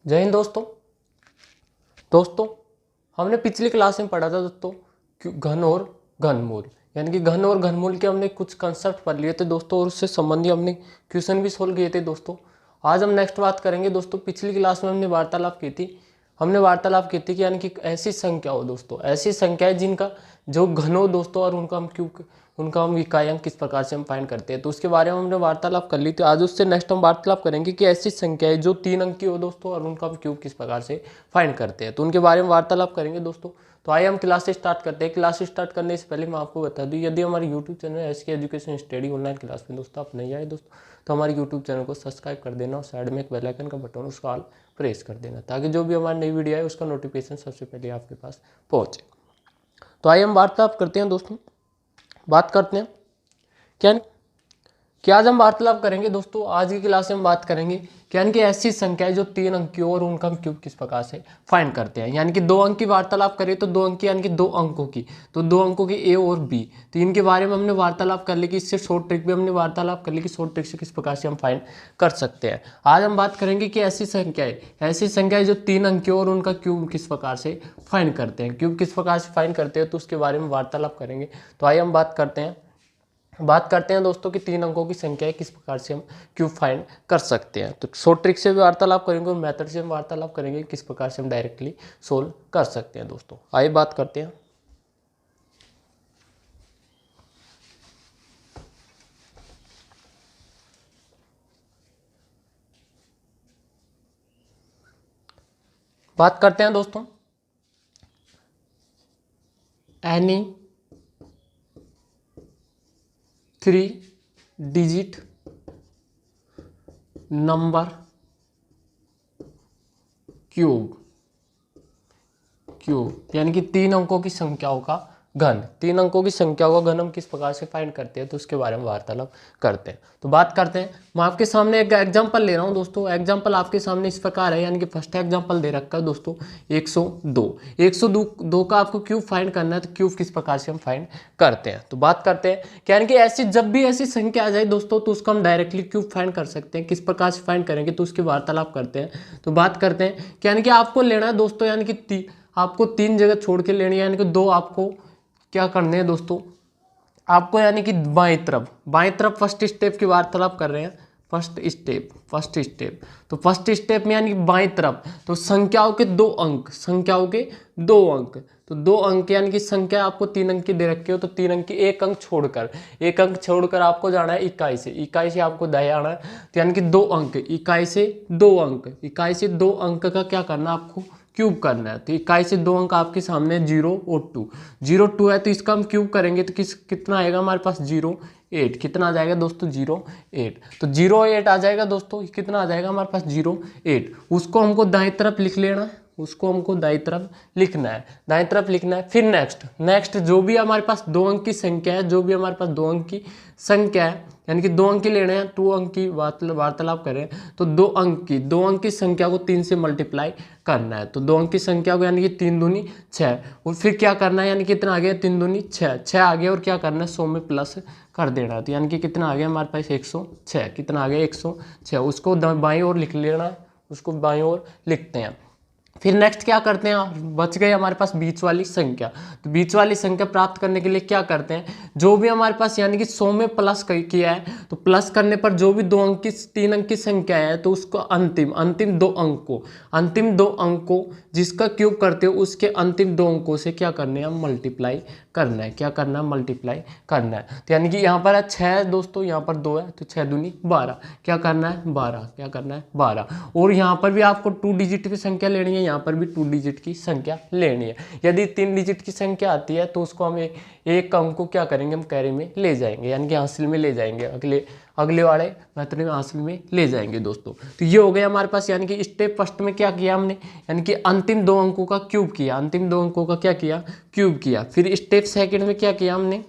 जय हिंद दोस्तों हमने पिछली क्लास में पढ़ा था दोस्तों घन और घनमूल, यानी कि घन और घनमूल के हमने कुछ कंसेप्ट पढ़ लिए थे दोस्तों, और उससे संबंधी हमने क्वेश्चन भी सोल्व किए थे दोस्तों। आज हम नेक्स्ट बात करेंगे दोस्तों। पिछली क्लास में हमने वार्तालाप की थी कि यानी कि ऐसी संख्या हो दोस्तों, ऐसी संख्याएं जिनका जो घन हो दोस्तों, और उनका हम इकाई किस प्रकार से हम फाइंड करते हैं, तो उसके बारे में हमने वार्तालाप कर ली थी। आज उससे नेक्स्ट हम वार्तालाप करेंगे कि ऐसी संख्याएं जो 3 अंक की हो दोस्तों, और उनका हम क्यूब किस प्रकार से फाइंड करते हैं, तो उनके बारे में वार्तालाप करेंगे दोस्तों। तो आइए हम क्लास स्टार्ट करते हैं। क्लास स्टार्ट करने से पहले मैं आपको बता दूं, यदि हमारे YouTube channel SK education study online class में दोस्तों आप नहीं आए दोस्तों, तो हमारे यूट्यूब चैनल को सब्सक्राइब कर देना और साइड में एक बेल आइकन का बटन उसका ऑल प्रेस कर देना, ताकि जो भी हमारी नई वीडियो आए उसका नोटिफिकेशन सबसे पहले आपके पास पहुँचे। तो आइए हम वार्तालाप करते हैं दोस्तों। बात करते हैं क्या आज हम वार्तालाप करेंगे दोस्तों। आज की क्लास में हम बात करेंगे यानी कि ऐसी संख्याएं जो 3 अंक की हो और उनका हम क्यूब किस प्रकार से फाइंड करते हैं। यानी कि 2 अंक की वार्तालाप करें तो 2 अंक की यानी कि 2 अंकों की, तो 2 अंकों की ए और बी, तो इनके बारे में हमने वार्तालाप कर ली कि इससे शॉर्ट ट्रिक भी हमने वार्तालाप कर ली कि शॉर्ट ट्रिक से किस प्रकार से हम फाइंड कर सकते हैं। आज हम बात करेंगे कि ऐसी संख्याएं जो 3 अंक की हो और उनका क्यूब किस प्रकार से फाइंड करते हैं, क्यूब किस प्रकार से फाइंड करते हैं, तो उसके बारे में वार्तालाप करेंगे। तो आइए हम बात करते हैं दोस्तों कि 3 अंकों की संख्या है किस प्रकार से हम क्यूब फाइंड कर सकते हैं। तो शॉर्ट ट्रिक से भी वार्तालाप करेंगे और मेथड से हम वार्तालाप करेंगे किस प्रकार से हम डायरेक्टली सोल्व कर सकते हैं दोस्तों। आइए बात करते हैं। दोस्तों एनी 3 डिजिट नंबर क्यूब यानी कि 3 अंकों की संख्याओं का घन, 3 अंकों की संख्याओं का घन हम किस प्रकार से फाइंड करते हैं, तो उसके बारे में वार्तालाप करते हैं। तो बात करते हैं। मैं आपके सामने एक एग्जांपल ले रहा हूं दोस्तों। एग्जांपल आपके सामने इस प्रकार है, यानी कि फर्स्ट एग्जांपल दे रखा है दोस्तों 102 का आपको क्यूब फाइंड करना है, तो क्यूब किस प्रकार से हम फाइंड करते हैं। तो बात करते हैं यानी कि ऐसी जब भी ऐसी संख्या आ जाए दोस्तों, तो उसको हम डायरेक्टली क्यूब फाइंड कर सकते हैं। किस प्रकार से फाइंड करेंगे, तो उसकी वार्तालाप करते हैं। तो बात करते हैं यानी कि आपको लेना है दोस्तों, यानी कि आपको 3 जगह छोड़ के लेनी है, यानी कि 2 आपको क्या करने हैं दोस्तों, आपको यानी कि बाएं तरफ फर्स्ट स्टेप की वार्तालाप कर रहे हैं। फर्स्ट स्टेप तो फर्स्ट स्टेप में यानी कि बाएं तरफ, तो संख्याओं के 2 अंक, तो 2 अंक यानी कि संख्या आपको 3 अंक की दे रखी हो, तो 3 अंक की एक अंक छोड़कर आपको जाना है इकाई से आपको दाएं आना है। तो यानी कि 2 अंक, इकाई से 2 अंक का क्या करना है, आपको क्यूब करना है। तो इकाई से 2 अंक आपके सामने 0 और 2 है, तो इसका हम क्यूब करेंगे तो कितना आएगा हमारे पास 08। कितना आ जाएगा दोस्तों 08, तो 08 आ जाएगा दोस्तों। कितना आ जाएगा हमारे पास 08। उसको हमको दाएं तरफ लिख लेना है, दाएं तरफ लिखना है। फिर नेक्स्ट जो भी हमारे पास 2 अंक की संख्या है, यानी कि 2 अंक की लेने हैं, 2 अंक की वार्तालाप करें, तो 2 अंक की संख्या को 3 से मल्टीप्लाई करना है। तो 2 अंक की संख्या को यानी कि 3 दूनी 6, और फिर क्या करना है, यानी कि कितना आ गया 3 दूनी 6 आ गया, और क्या करना है 100 में प्लस कर देना है। तो यानी कि कितना आ गया हमारे पास 106। कितना आ गया 106, उसको बाईं ओर लिख लेना है, उसको बाईं ओर लिखते हैं। फिर नेक्स्ट क्या करते हैं, बच गई हमारे पास बीच वाली संख्या। तो बीच वाली संख्या प्राप्त करने के लिए क्या करते हैं, जो भी हमारे पास यानी कि 100 में प्लस किया है, तो प्लस करने पर जो भी 3 अंक की संख्या है, तो उसको अंतिम 2 अंक को जिसका क्यूब करते हो, उसके अंतिम 2 अंकों से क्या करने हैं, मल्टीप्लाई करना है। तो यानी कि यहाँ पर है 6 दोस्तों, यहाँ पर 2 है, तो 6 दूनी 12। क्या करना है 12। और यहाँ पर भी आपको 2 डिजिट की संख्या लेनी है, यहाँ पर भी 2 डिजिट की संख्या लेनी है। यदि 3 डिजिट की संख्या आती है, तो उसको हम एक अंक को क्या करेंगे, हम कैरी में ले जाएंगे, यानी कि हासिल में ले जाएंगे, अगले वाले मेथड में हासिल में ले जाएंगे दोस्तों। तो ये हो गया हमारे पास, यानी कि स्टेप फर्स्ट में क्या किया हमने, यानी कि अंतिम 2 अंकों का क्यूब किया, फिर स्टेप सेकंड में क्या किया हमने,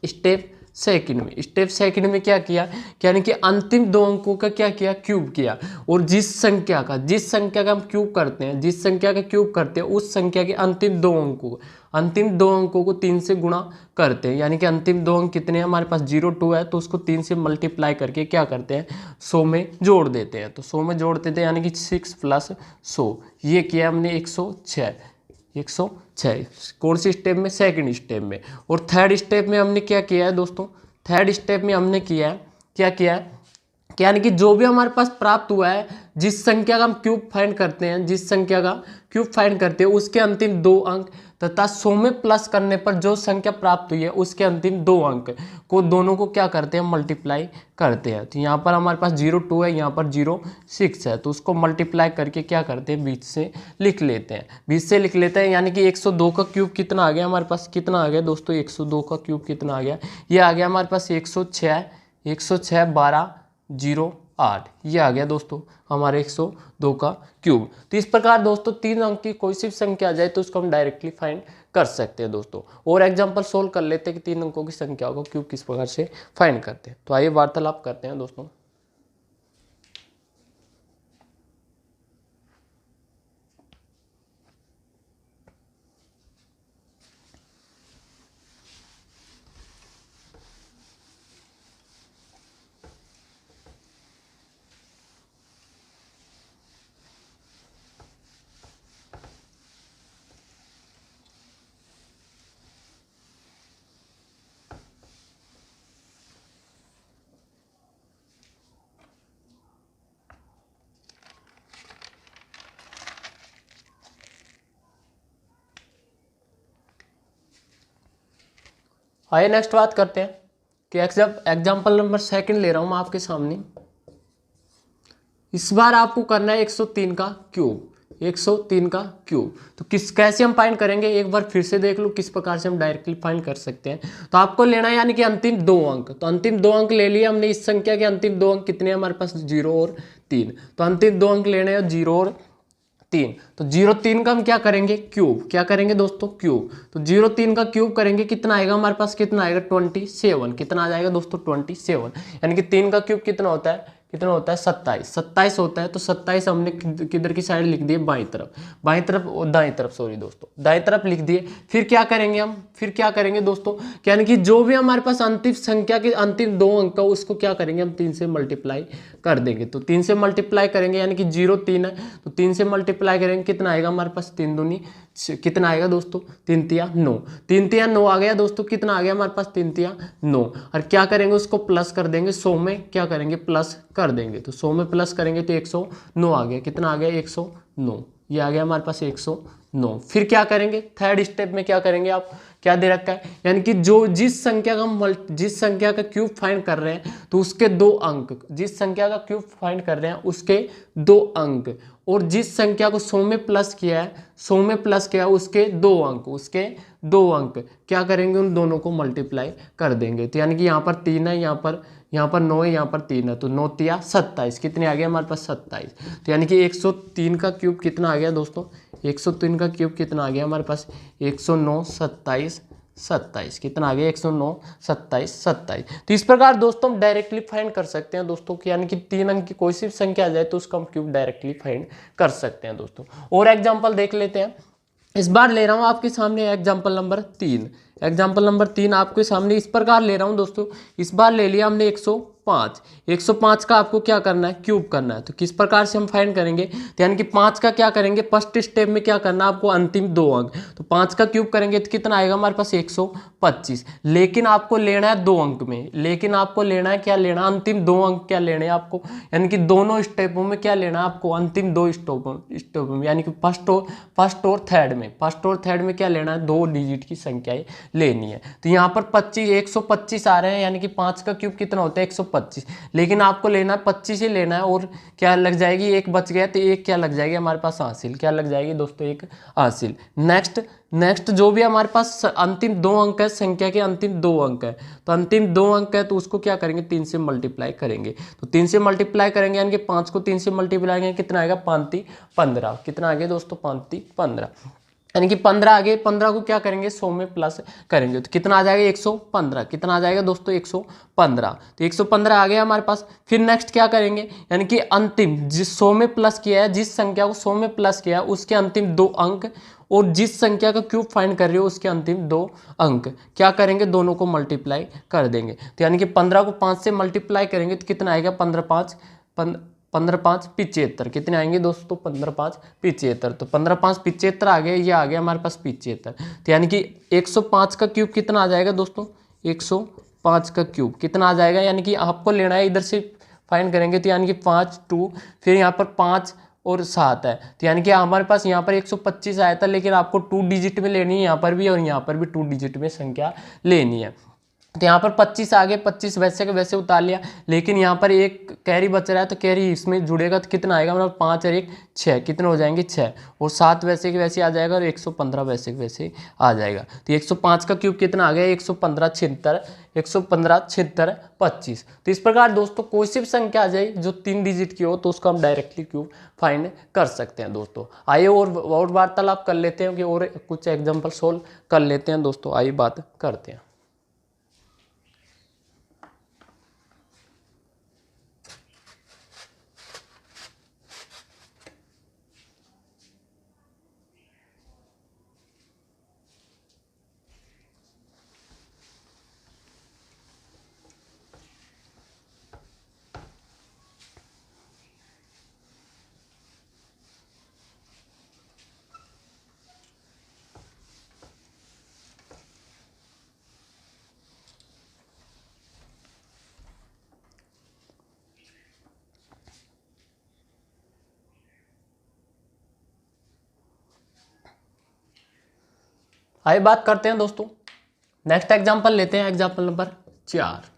स्टेप सेकंड में, स्टेप सेकंड में क्या किया, यानी कि अंतिम दो अंकों का क्या किया, क्यूब किया। और जिस संख्या का हम क्यूब करते हैं, जिस संख्या का क्यूब करते हैं उस संख्या के अंतिम दो अंकों को 3 से गुणा करते हैं। यानी कि अंतिम दो अंक कितने हैं हमारे पास, 0 2 है, तो उसको 3 से मल्टीप्लाई करके क्या करते हैं, 100 में जोड़ देते हैं। तो 100 में जोड़ देते हैं, यानी कि 6 + 100, ये किया हमने 106। कौन सी स्टेप में, सेकंड स्टेप में। और थर्ड स्टेप में हमने क्या किया है दोस्तों, थर्ड स्टेप में हमने किया है, क्या किया है, यानी कि जो भी हमारे पास प्राप्त हुआ है, जिस संख्या का हम क्यूब फाइंड करते हैं, जिस संख्या का क्यूब फाइंड करते हैं उसके अंतिम दो अंक तथा 100 में प्लस करने पर जो संख्या प्राप्त हुई है उसके अंतिम दो अंक को, दोनों को क्या करते हैं, मल्टीप्लाई करते हैं। तो यहाँ पर हमारे पास 0 2 है, यहाँ पर 0 6 है, तो उसको मल्टीप्लाई करके क्या करते हैं, बीच से लिख लेते हैं। यानी कि 102 का क्यूब कितना आ गया हमारे पास, कितना आ गया दोस्तों, 102 का क्यूब कितना आ गया, ये आ गया हमारे पास 106 12 0 8, ये आ गया दोस्तों हमारे 102 का क्यूब। तो इस प्रकार दोस्तों 3 अंक की कोई सी संख्या आ जाए तो उसको हम डायरेक्टली फाइंड कर सकते हैं दोस्तों। और एग्जांपल सोल्व कर लेते हैं कि 3 अंकों की संख्या को क्यूब किस प्रकार से फाइंड करते हैं। तो आइए वार्तालाप करते हैं दोस्तों। आइए नेक्स्ट बात करते हैं कि एग्जाम्पल नंबर सेकंड ले रहा हूं मैं आपके सामने। इस बार आपको करना है 103 का क्यूब, 103 का क्यूब। तो कैसे हम फाइंड करेंगे, एक बार फिर से देख लो किस प्रकार से हम डायरेक्टली फाइंड कर सकते हैं। तो आपको लेना है यानी कि अंतिम दो अंक, तो अंतिम दो अंक ले लिए हमने। इस संख्या के अंतिम दो अंक कितने हैं हमारे पास, 0 और 3। तो अंतिम दो अंक लेने हैं 0 और 3। तो 0 3 का हम क्या करेंगे, क्यूब, क्या करेंगे दोस्तों, क्यूब। तो 0 3 का क्यूब करेंगे, कितना आएगा हमारे पास, कितना आएगा 27। कितना आ जाएगा दोस्तों 27, यानी कि 3 का क्यूब कितना होता है, 27 होता है। तो 27 हमने किधर की साइड लिख दिए, बाईं तरफ सॉरी दोस्तों, दाईं तरफ लिख दिए। फिर क्या करेंगे दोस्तों, यानी कि जो भी हमारे पास अंतिम संख्या के अंतिम दो अंक का उसको क्या करेंगे हम 3 से मल्टीप्लाई कर देंगे। तो 3 से मल्टीप्लाई करेंगे, यानी कि 0 3 है, तो 3 से मल्टीप्लाई करेंगे, कितना आएगा हमारे पास, 3 दूनी कितना आएगा दोस्तों, 3 तिया 9। 3 तिया 9 आ गया दोस्तों, कितना आ गया हमारे पास, 3 तिया 9। और क्या करेंगे, उसको प्लस कर देंगे, 100 में क्या करेंगे, प्लस कर देंगे। तो 100 में प्लस करेंगे तो 109 आ गया, कितना आ गया, 109, ये आ गया हमारे पास 109। फिर क्या करेंगे, थर्ड स्टेप में क्या करेंगे, आप क्या दे रखा है, यानी कि जिस संख्या का क्यूब फाइंड कर रहे हैं तो उसके दो अंक, जिस संख्या का क्यूब फाइंड कर रहे हैं उसके दो अंक, और जिस संख्या को 100 में प्लस किया है उसके दो अंक क्या करेंगे, उन दोनों को मल्टीप्लाई कर देंगे। तो यानी कि यहाँ पर 3 है, यहाँ पर 9 है, यहाँ पर 3 है, तो 9 तिया 27, कितने आ गए हमारे पास, 27। तो यानी कि 103 का क्यूब कितना आ गया दोस्तों, 103 का क्यूब कितना आ गया हमारे पास, 109 27, कितना आ गया, 109 27। तो इस प्रकार दोस्तों हम डायरेक्टली फाइंड कर सकते हैं दोस्तों कि यानी कि 3 अंक की कोई सी संख्या आ जाए तो उसका हम क्यूब डायरेक्टली फाइंड कर सकते हैं दोस्तों। और एग्जांपल देख लेते हैं। इस बार ले रहा हूं आपके सामने एग्जांपल नंबर 3 आपके सामने इस प्रकार ले रहा हूं दोस्तों। इस बार ले लिया हमने 105 का आपको क्या करना है, क्यूब करना है। तो किस प्रकार से हम फाइंड करेंगे, तो यानी कि 5 का क्या करेंगे, फर्स्ट स्टेप में क्या करना है आपको, अंतिम दो अंक। तो 5 का क्यूब करेंगे तो कितना आएगा हमारे पास, 125। लेकिन आपको लेना है दो अंक में, लेकिन आपको लेना है क्या लेना, अंतिम दो अंक क्या लेने हैं आपको, यानी कि दोनों स्टेपों में क्या लेना है आपको, अंतिम दो स्टेपों में, यानी कि फर्स्ट और थर्ड में क्या लेना है, 2 डिजिट की संख्याएं लेनी है। तो यहाँ पर 125 आ रहे हैं, यानी कि 5 का क्यूब कितना होता है, 125। लेकिन आपको लेना है 25 ही लेना है, और क्या लग जाएगी, एक बच गया तो एक क्या लग जाएगी हमारे पास, हासिल, क्या लग जाएगी दोस्तों, एक हासिल। नेक्स्ट जो भी हमारे पास अंतिम दो अंक है, संख्या के अंतिम दो अंक है, तो अंतिम दो अंक है तो उसको क्या करेंगे, 3 से मल्टीप्लाई करेंगे। तो 3 से मल्टीप्लाई करेंगे, यानी कि 5 को 3 से मल्टीप्लाई करेंगे, कितना आएगा, 5 × 15, कितना आ गया दोस्तों, 5 × 15। यानी कि 15 आगे, 15 को क्या करेंगे 100 में प्लस करेंगे तो कितना आ जाएगा 115। कितना आ जाएगा दोस्तों 115। तो 115 आ गया हमारे पास। फिर नेक्स्ट क्या करेंगे, यानी कि अंतिम जिस 100 में प्लस किया है, जिस संख्या को 100 में प्लस किया है उसके अंतिम 2 अंक, और जिस संख्या का क्यूब फाइंड कर रहे हो उसके अंतिम 2 अंक क्या करेंगे, दोनों को मल्टीप्लाई कर देंगे। तो यानी कि 15 को 5 से मल्टीप्लाई करेंगे तो कितना आएगा 15 5 75। कितने आएंगे दोस्तों 15 5 75। तो 15 5 75 आ गया, ये आ गया हमारे पास 75। तो यानी कि 105 का क्यूब कितना आ जाएगा दोस्तों, 105 का क्यूब कितना आ जाएगा, यानी कि आपको लेना है इधर से फाइंड करेंगे तो यानी कि 5 2, फिर यहाँ पर 5 और 7 है। तो यानी कि हमारे पास यहाँ पर 125 आया था, लेकिन आपको 2 डिजिट में लेनी है यहाँ पर भी, और यहाँ पर भी 2 डिजिट में संख्या लेनी है। तो यहाँ पर 25 आ गए, 25 वैसे के वैसे उतार लिया, लेकिन यहाँ पर एक कैरी बच रहा है तो कैरी इसमें जुड़ेगा तो कितना आएगा, मतलब 5 और 1 6, कितने हो जाएंगे 6, और 7 वैसे के वैसे आ जाएगा, और 115 वैसे के वैसे आ जाएगा। तो 105 का क्यूब कितना आ गया 115 76, 115 76 25। तो इस प्रकार दोस्तों कोई सी भी संख्या आ जाए जो 3 डिजिट की हो तो उसको हम डायरेक्टली क्यूब फाइंड कर सकते हैं दोस्तों। आइए और वार्तालाप कर लेते हैं कि और कुछ एग्जाम्पल सोल्व कर लेते हैं दोस्तों, आइए बात करते हैं। आइए बात करते हैं दोस्तों, नेक्स्ट एग्जांपल लेते हैं, एग्जांपल नंबर 4।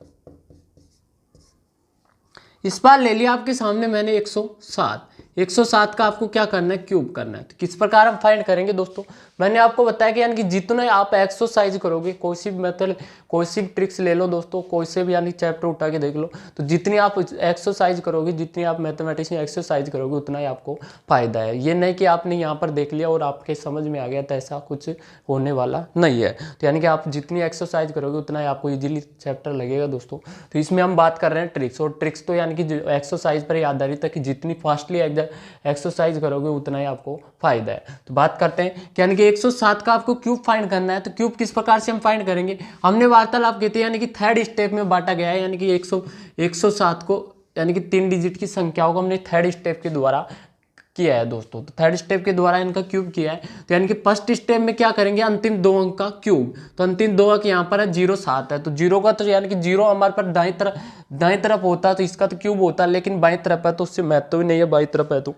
इस बार ले लिया आपके सामने मैंने 107। 107 का आपको क्या करना है, क्यूब करना है। तो किस प्रकार हम फाइंड करेंगे दोस्तों, मैंने आपको बताया कि यानी कि जितने आप एक्सरसाइज करोगे, कोई सी भी मेथड, कोई सी भी ट्रिक्स ले लो दोस्तों, कोई से भी यानी चैप्टर उठा के देख लो, तो जितनी आप एक्सरसाइज करोगे, जितनी आप मैथमेटिक्स में एक्सरसाइज करोगे उतना ही आपको फायदा है। ये नहीं कि आपने यहाँ पर देख लिया और आपके समझ में आ गया, तो ऐसा कुछ होने वाला नहीं है। तो यानी कि आप जितनी एक्सरसाइज करोगे उतना ही आपको ईजिली चैप्टर लगेगा दोस्तों। तो इसमें हम बात कर रहे हैं ट्रिक्स, और ट्रिक्स तो यानी कि एक्सरसाइज पर ही आधारित है कि जितनी फास्टली एक्सरसाइज करोगे उतना ही आपको फायदा है। तो बात करते हैं कि यानी कि 107 का आपको क्यूब फाइंड करना है। तो क्यूब किस प्रकार से हम फाइंड करेंगे, हमने वार्तालाप किए थे, यानी कि थर्ड स्टेप में बांटा गया है। यानी कि 107 को यानी कि 3 डिजिट की संख्याओं को हमने थर्ड स्टेप के द्वारा किया है दोस्तों। तो थर्ड स्टेप के द्वारा इनका क्यूब किया है। तो यानी कि फर्स्ट स्टेप में क्या करेंगे, अंतिम 2 अंक का क्यूब। तो अंतिम 2 अंक यहाँ पर है 0 7 है, तो 0 का तो यानी कि 0 हमारे पास दाएं तरफ होता है तो इसका तो क्यूब होता है, लेकिन बाएं तरफ है तो उससे महत्व भी नहीं है, बाएं तरफ है तो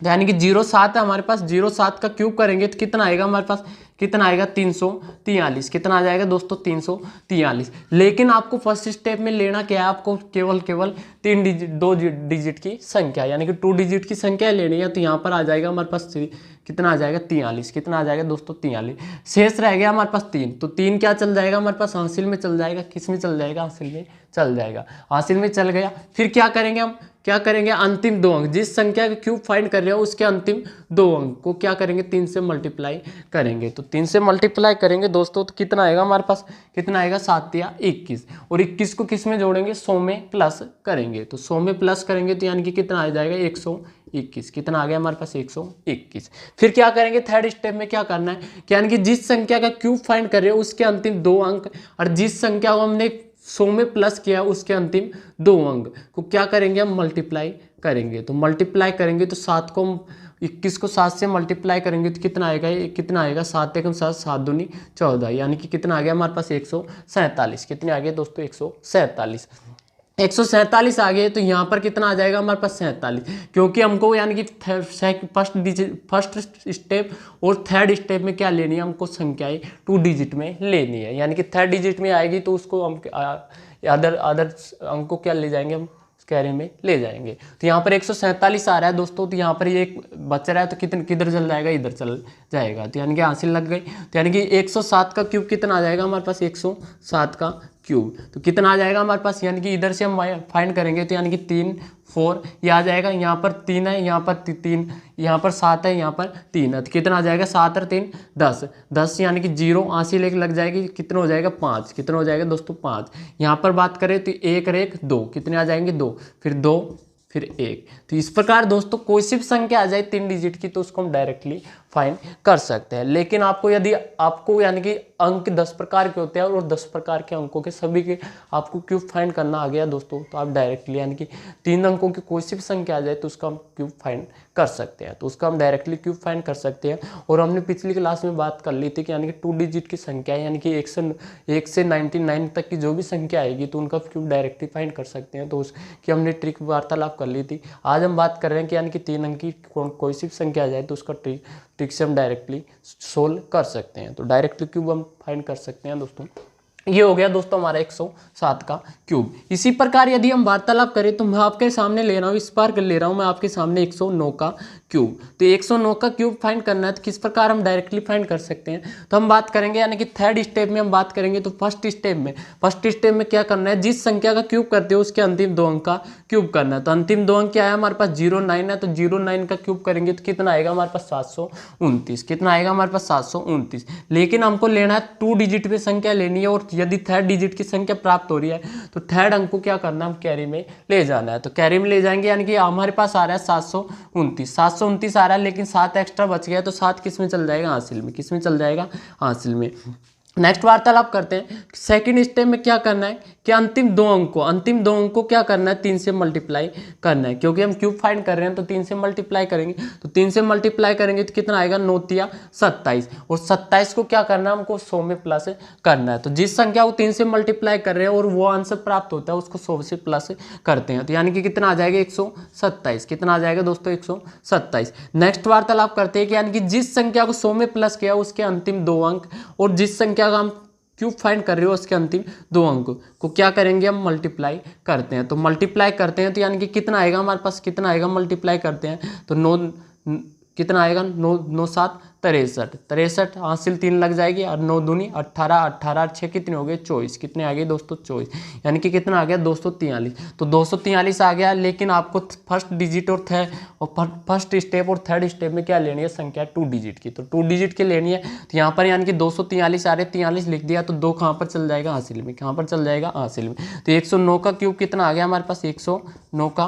यानी कि 0 7 है हमारे पास। 0 7 का क्यूब करेंगे तो कितना आएगा हमारे पास, कितना आएगा 343। कितना आ जाएगा दोस्तों 343। लेकिन आपको फर्स्ट स्टेप में लेना क्या है, आपको केवल 3 डिजिट 2 डिजिट की संख्या यानी कि 2 डिजिट की संख्या लेनी है। तो यहाँ पर आ जाएगा हमारे पास कितना आ जाएगा 43। कितना आ जाएगा दोस्तों 43। शेष रह गया हमारे पास 3। तो 3 क्या चल जाएगा हमारे पास, हासिल में चल जाएगा। किस में चल जाएगा, हासिल में चल जाएगा। हासिल में चल गया। फिर क्या करेंगे हम, क्या करेंगे, अंतिम 2 अंक जिस संख्या का क्यूब फाइंड कर रहे हो उसके अंतिम 2 अंक को क्या करेंगे 3 से मल्टीप्लाई करेंगे। तो 3 से मल्टीप्लाई करेंगे दोस्तों तो कितना आएगा हमारे पास, कितना आएगा 7 या 21। और 21 को किस में जोड़ेंगे, 100 में प्लस करेंगे। तो 100 में प्लस करेंगे तो यानी कि कितना आ जाएगा 121। कितना आ गया हमारे पास 121। फिर क्या करेंगे, थर्ड स्टेप में क्या करना है कि यानी कि जिस संख्या का क्यूब फाइंड कर रहे हो उसके अंतिम 2 अंक, और जिस संख्या को हमने 100 में प्लस किया उसके अंतिम 2 अंक को क्या करेंगे, हम मल्टीप्लाई करेंगे। तो मल्टीप्लाई करेंगे तो 7 को 21 को 7 से मल्टीप्लाई करेंगे तो कितना आएगा, कितना आएगा 7 एकम 7 7 दूनी 14, यानी कि कितना आ गया हमारे पास 147। कितने आ गए दोस्तों 147। 147 आ गए तो यहाँ पर कितना आ जाएगा हमारे पास 47, क्योंकि हमको यानी कि फर्स्ट स्टेप और थर्ड स्टेप में क्या लेनी है, हमको संख्याएं 2 डिजिट में लेनी है। यानी कि थर्ड डिजिट में आएगी तो उसको हम अदर अंक को क्या ले जाएंगे, हम कैरी में ले जाएंगे। तो यहाँ पर 147 आ रहा है दोस्तों। तो यहाँ पर ये एक बच रहा है तो किधर चल जाएगा, इधर चल जाएगा। तो यानी कि हासिल लग गई। तो यानी कि 107 का क्यूब कितना आ जाएगा हमारे पास, 107 का क्यूब। तो कितना आ जाएगा हमारे पास, यानी कि इधर से हम फाइंड करेंगे तो यानी कि 3 4 ये आ जाएगा, यहाँ पर 3 है, यहाँ पर 3, यहाँ पर 7 है, यहाँ पर 3 है, तो कितना आ जाएगा 7 और 3 10, 10 यानी कि 0 आंसी लेके लग जाएगी, कितना हो जाएगा 5, कितना हो जाएगा दोस्तों 5। यहाँ पर बात करें तो 1 और 1 2, कितने आ जाएंगे 2, फिर 2 फिर 1। तो इस प्रकार दोस्तों कोई सी भी संख्या आ जाए 3 डिजिट की तो उसको हम डायरेक्टली फाइंड कर सकते हैं। लेकिन आपको यदि आपको यानी कि अंक 10 प्रकार के होते हैं और 10 प्रकार के अंकों के सभी के आपको क्यूब फाइंड करना आ गया दोस्तों, तो आप डायरेक्टली यानी कि 3 अंकों की कोई सी भी संख्या आ जाए तो उसका हम क्यूब फाइंड कर सकते हैं, तो उसका हम डायरेक्टली क्यूब फाइंड कर सकते हैं। और हमने पिछली क्लास में बात कर ली थी कि यानी कि 2 डिजिट की संख्या यानी कि 1 से 99 तक की जो भी संख्या आएगी तो उनका क्यूब डायरेक्टली फाइंड कर सकते हैं, तो उसकी हमने ट्रिक वार्तालाप कर ली थी। आज हम बात कर रहे हैं कि यानी कि 3 अंक की कोई सी भी संख्या आ जाए तो उसका ट्रिक से हम डायरेक्टली सोल्व कर सकते हैं, तो डायरेक्टली क्यूब हम फाइंड कर सकते हैं दोस्तों। ये हो गया दोस्तों हमारा 107 का क्यूब। इसी प्रकार यदि हम वार्तालाप करें तो मैं आपके सामने ले रहा हूँ, इस बार ले रहा हूँ मैं आपके सामने 109 का क्यूब। तो 109 का क्यूब फाइंड करना है तो किस प्रकार हम डायरेक्टली फाइंड कर सकते हैं, तो हम बात करेंगे यानी कि थर्ड स्टेप में हम बात करेंगे। तो फर्स्ट स्टेप में क्या करना है, जिस संख्या का क्यूब करते हो उसके अंतिम 2 अंक का क्यूब करना है। तो अंतिम 2 अंक क्या है हमारे पास 09 है, तो 09 का क्यूब करेंगे तो कितना आएगा हमारे पास 729, कितना आएगा हमारे पास 729। लेकिन हमको लेना है 2 डिजिट में संख्या लेनी है, और यदि थर्ड डिजिट की संख्या प्राप्त हो रही है तो थर्ड अंक को क्या करना है, हम कैरी में ले जाना है। तो कैरी में ले जाएंगे यानी कि हमारे पास आ रहा है 729 आ रहा है, लेकिन 7 एक्स्ट्रा बच गया तो 7 किस में चल जाएगा, हासिल में, किस में चल जाएगा, हासिल में। नेक्स्ट वार्तालाप करते हैं। सेकंड स्टेप में क्या करना है कि अंतिम दो अंक को क्या करना है, 3 से मल्टीप्लाई करना है, क्योंकि हम क्यूब फाइंड कर रहे हैं तो 3 से मल्टीप्लाई करेंगे। तो 3 से मल्टीप्लाई करेंगे तो कितना आएगा, 9 तिया 27, और 27 को क्या करना है, हमको 100 में प्लस करना है। तो जिस संख्या को 3 से मल्टीप्लाई कर रहे हैं और वो आंसर प्राप्त होता है उसको 100 से प्लस करते हैं, तो यानी कि कितना आ जाएगा 127, कितना आ जाएगा दोस्तों 127। नेक्स्ट वार्तालाप करते हैं कि यानी कि जिस संख्या को 100 में प्लस किया उसके अंतिम 2 अंक, और जिस संख्या का हम क्यूब फाइंड कर रहे हो उसके अंतिम 2 अंक को क्या करेंगे, हम मल्टीप्लाई करते हैं। तो मल्टीप्लाई करते हैं तो यानी कि कितना आएगा हमारे पास, कितना आएगा, मल्टीप्लाई करते हैं तो 9 कितना आएगा, 9 7 63 हासिल 3 लग जाएगी, और 9 दूनी 18, 18 और 6 कितने हो गए 24, कितने आ गए दोस्तों 24, यानी कि कितना आ गया 243। तो 243 आ गया, लेकिन आपको फर्स्ट डिजिट और फर्स्ट स्टेप और थर्ड स्टेप में क्या लेनी है संख्या 2 डिजिट की, तो 2 डिजिट की लेनी है। तो यहाँ पर यानी कि 243 आ रहे, 43 लिख दिया तो 2 कहाँ पर चल जाएगा, हासिल में, कहाँ पर चल जाएगा, हासिल में। तो 109 का क्यूब कितना आ गया हमारे पास, 109 का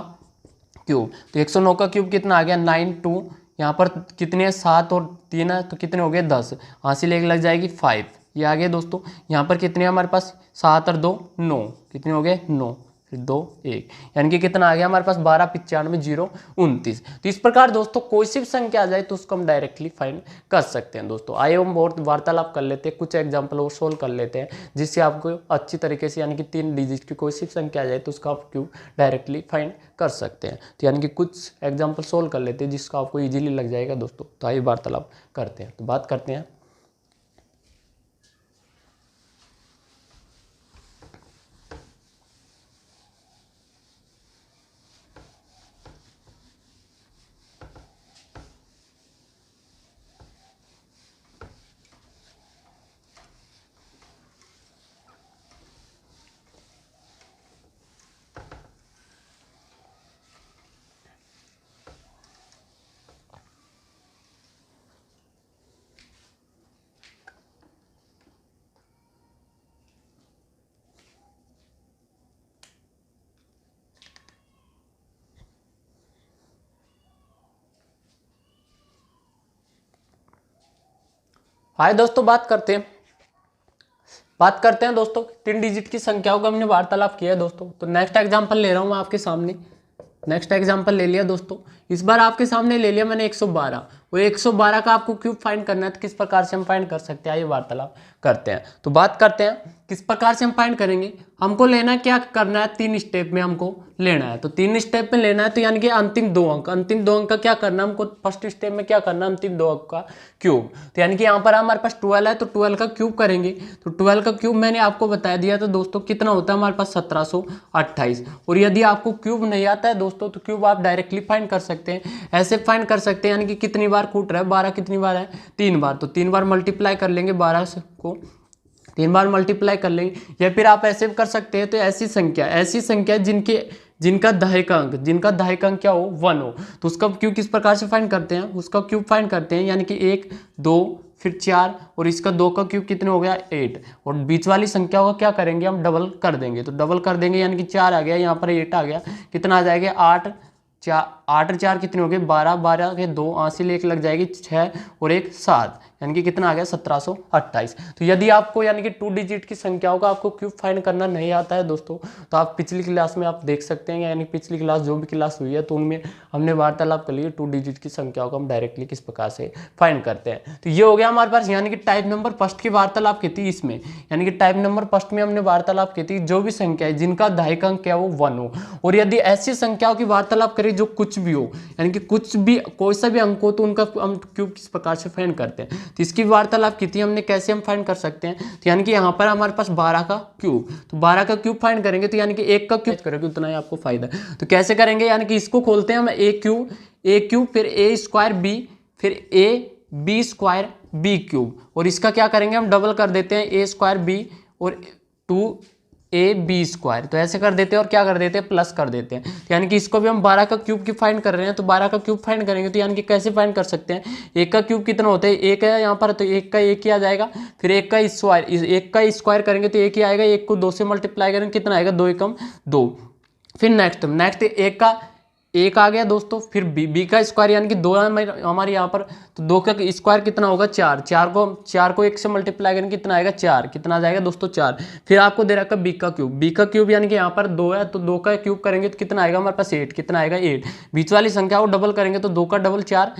क्यूब। तो 109 का क्यूब कितना आ गया 9 2, यहाँ पर कितने हैं 7 और 3 है तो कितने हो गए 10, हासिल एक लग जाएगी 5, ये आ गए दोस्तों। यहाँ पर कितने हमारे पास 7 और 2 9, कितने हो गए 9, फिर 2 1, यानी कि कितना आ गया हमारे पास 12 95 0 29। तो इस प्रकार दोस्तों कोई सी भी संख्या आ जाए तो उसको हम डायरेक्टली फाइंड कर सकते हैं दोस्तों। आइए हम बहुत वार्तालाप कर लेते हैं, कुछ एग्जाम्पल और सोल्व कर लेते हैं जिससे आपको अच्छी तरीके से यानी कि 3 डिजिट की कोई सी भी संख्या आ जाए तो उसका आप क्यूब डायरेक्टली फाइंड कर सकते हैं। तो यानी कि कुछ एग्जाम्पल सोल्व कर लेते हैं जिसका आपको ईजिली लग जाएगा दोस्तों। तो आइए वार्तालाप करते हैं, तो बात करते हैं। आइए दोस्तों बात करते हैं दोस्तों 3 डिजिट की संख्याओं का हमने वार्तालाप किया है दोस्तों। तो नेक्स्ट एग्जांपल ले रहा हूं मैं आपके सामने, नेक्स्ट एग्जांपल ले लिया दोस्तों, इस बार आपके सामने ले लिया मैंने 112। वो 112 का आपको क्यूब फाइंड करना है तो किस प्रकार से हम फाइंड कर सकते हैं, ये वार्तालाप करते हैं। तो बात करते हैं किस प्रकार से हम फाइंड करेंगे। हमको लेना क्या करना है, 3 स्टेप में हमको लेना है। तो 3 स्टेप में लेना है तो यानी कि अंतिम 2 अंक का क्या करना है हमको, फर्स्ट स्टेप में क्या करना है, अंतिम 2 अंक का क्यूब। तो यानी कि यहाँ पर हमारे पास 12 है तो 12 का क्यूब करेंगे। तो 12 का क्यूब मैंने आपको बता दिया था दोस्तों कितना होता है हमारे पास 1728। और यदि आपको क्यूब नहीं आता है दोस्तों तो क्यूब आप डायरेक्टली फाइंड कर सकते हैं, ऐसे फाइंड कर सकते हैं यानी कि कितनी बार कूट रहा है 12 कितनी बार है 3 बार, तो 3 बार मल्टीप्लाई कर लेंगे 12 को, 3 बार मल्टीप्लाई कर लेंगे। या फिर आप ऐसे कर सकते हैं, तो ऐसी संख्या जिनका दहाई का अंक क्या हो 1 हो, तो उसका क्यूब किस प्रकार से फाइंड करते हैं, उसका क्यूब फाइंड करते हैं, यानी कि 1 2 फिर 4 और इसका 2 का क्यूब कितने हो गया 8, और बीच वाली संख्या को क्या करेंगे हम डबल कर देंगे, तो डबल कर देंगे यानी कि 4 आ गया, यहाँ पर 8 आ गया, कितना आ जाएगा 8 और 4 कितने हो गए 12, 12 के 2 हासिल 1 लग जाएगी 6 और 1 7, यानी कि कितना आ गया 1728। तो यदि आपको यानी कि 2 डिजिट की संख्याओं का आपको क्यूब फाइंड करना नहीं आता है दोस्तों, तो आप पिछली क्लास में आप देख सकते हैं, यानी पिछली क्लास जो भी क्लास हुई है तो उनमें हमने वार्तालाप कर लिए 2 डिजिट की संख्याओं को हम डायरेक्टली किस प्रकार से फाइंड करते हैं। तो ये हो गया हमारे पास यानी कि टाइप नंबर फर्स्ट की वार्तालाप की थी इसमें, यानी कि टाइप नंबर फर्स्ट में हमने वार्तालाप की थी जो भी संख्या है जिनका दहाई का अंक क्या वो 1 हो, और यदि ऐसी संख्याओं की वार्तालाप करें जो कुछ भी हो, यानी कि कुछ भी कोई सा भी अंक हो, तो उनका हम क्यूब किस प्रकार से फाइंड करते हैं, तो इसकी वार्तालाप की थी हमने, कैसे हम फाइंड कर सकते हैं, तो यानी कि यहाँ पर हमारे पास 12 का क्यूब, तो 12 का क्यूब फाइंड करेंगे, तो यानी कि 1 का क्यूब करेंगे उतना ही आपको फायदा। तो कैसे करेंगे, यानी कि इसको खोलते हैं हम ए क्यूब फिर ए स्क्वायर बी फिर A B square B cube, और इसका क्या करेंगे हम डबल कर देते हैं ए स्क्वायर बी और 2ab², तो ऐसे कर देते हैं और क्या कर देते हैं प्लस कर देते हैं, तो यानी कि इसको भी हम 12 का क्यूब की फाइंड कर रहे हैं, तो 12 का क्यूब फाइंड करेंगे तो यानी कि कैसे फाइंड कर सकते हैं, एक का क्यूब कितना होता है एक है यहाँ पर, तो एक का एक ही आ जाएगा, फिर एक का स्क्वायर करेंगे तो एक ही आएगा, एक को 2 से मल्टीप्लाई करेंगे कितना आएगा 2 एकम 2, फिर नेक्स्ट एक का एक आ गया दोस्तों, फिर बी का स्क्वायर यानी कि 2 हमारे यहाँ पर, तो 2 का स्क्वायर कितना होगा 4, 4 को 1 से मल्टीप्लाई करेंगे कितना आएगा 4, कितना आ जाएगा दोस्तों 4, फिर आपको दे रखा बी का क्यूब यानी कि यहाँ पर 2 है, तो 2 का क्यूब करेंगे तो कितना आएगा हमारे पास 8, कितना आएगा 8, बीच वाली संख्या को डबल करेंगे तो 2 का डबल 4,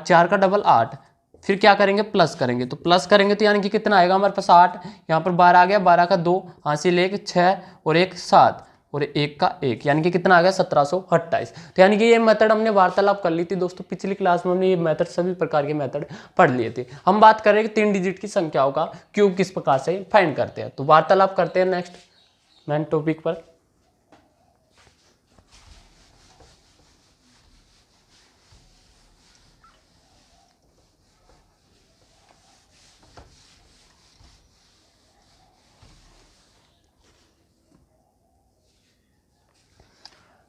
4 का डबल 8, फिर क्या करेंगे प्लस करेंगे, तो प्लस करेंगे तो यानी कि कितना आएगा हमारे पास 8, यहाँ पर 12 आ गया, 12 का 2 हासिल 1 6 और 1 7 और एक का 1, यानी कि कितना आ गया 1728। तो यानी कि ये मेथड हमने वार्तालाप कर ली थी दोस्तों, पिछली क्लास में हमने ये मेथड सभी प्रकार के मेथड पढ़ लिए थे। हम बात करें कि 3 डिजिट की संख्याओं का क्यूब किस प्रकार से फाइंड करते हैं, तो वार्तालाप करते हैं नेक्स्ट मेन टॉपिक पर।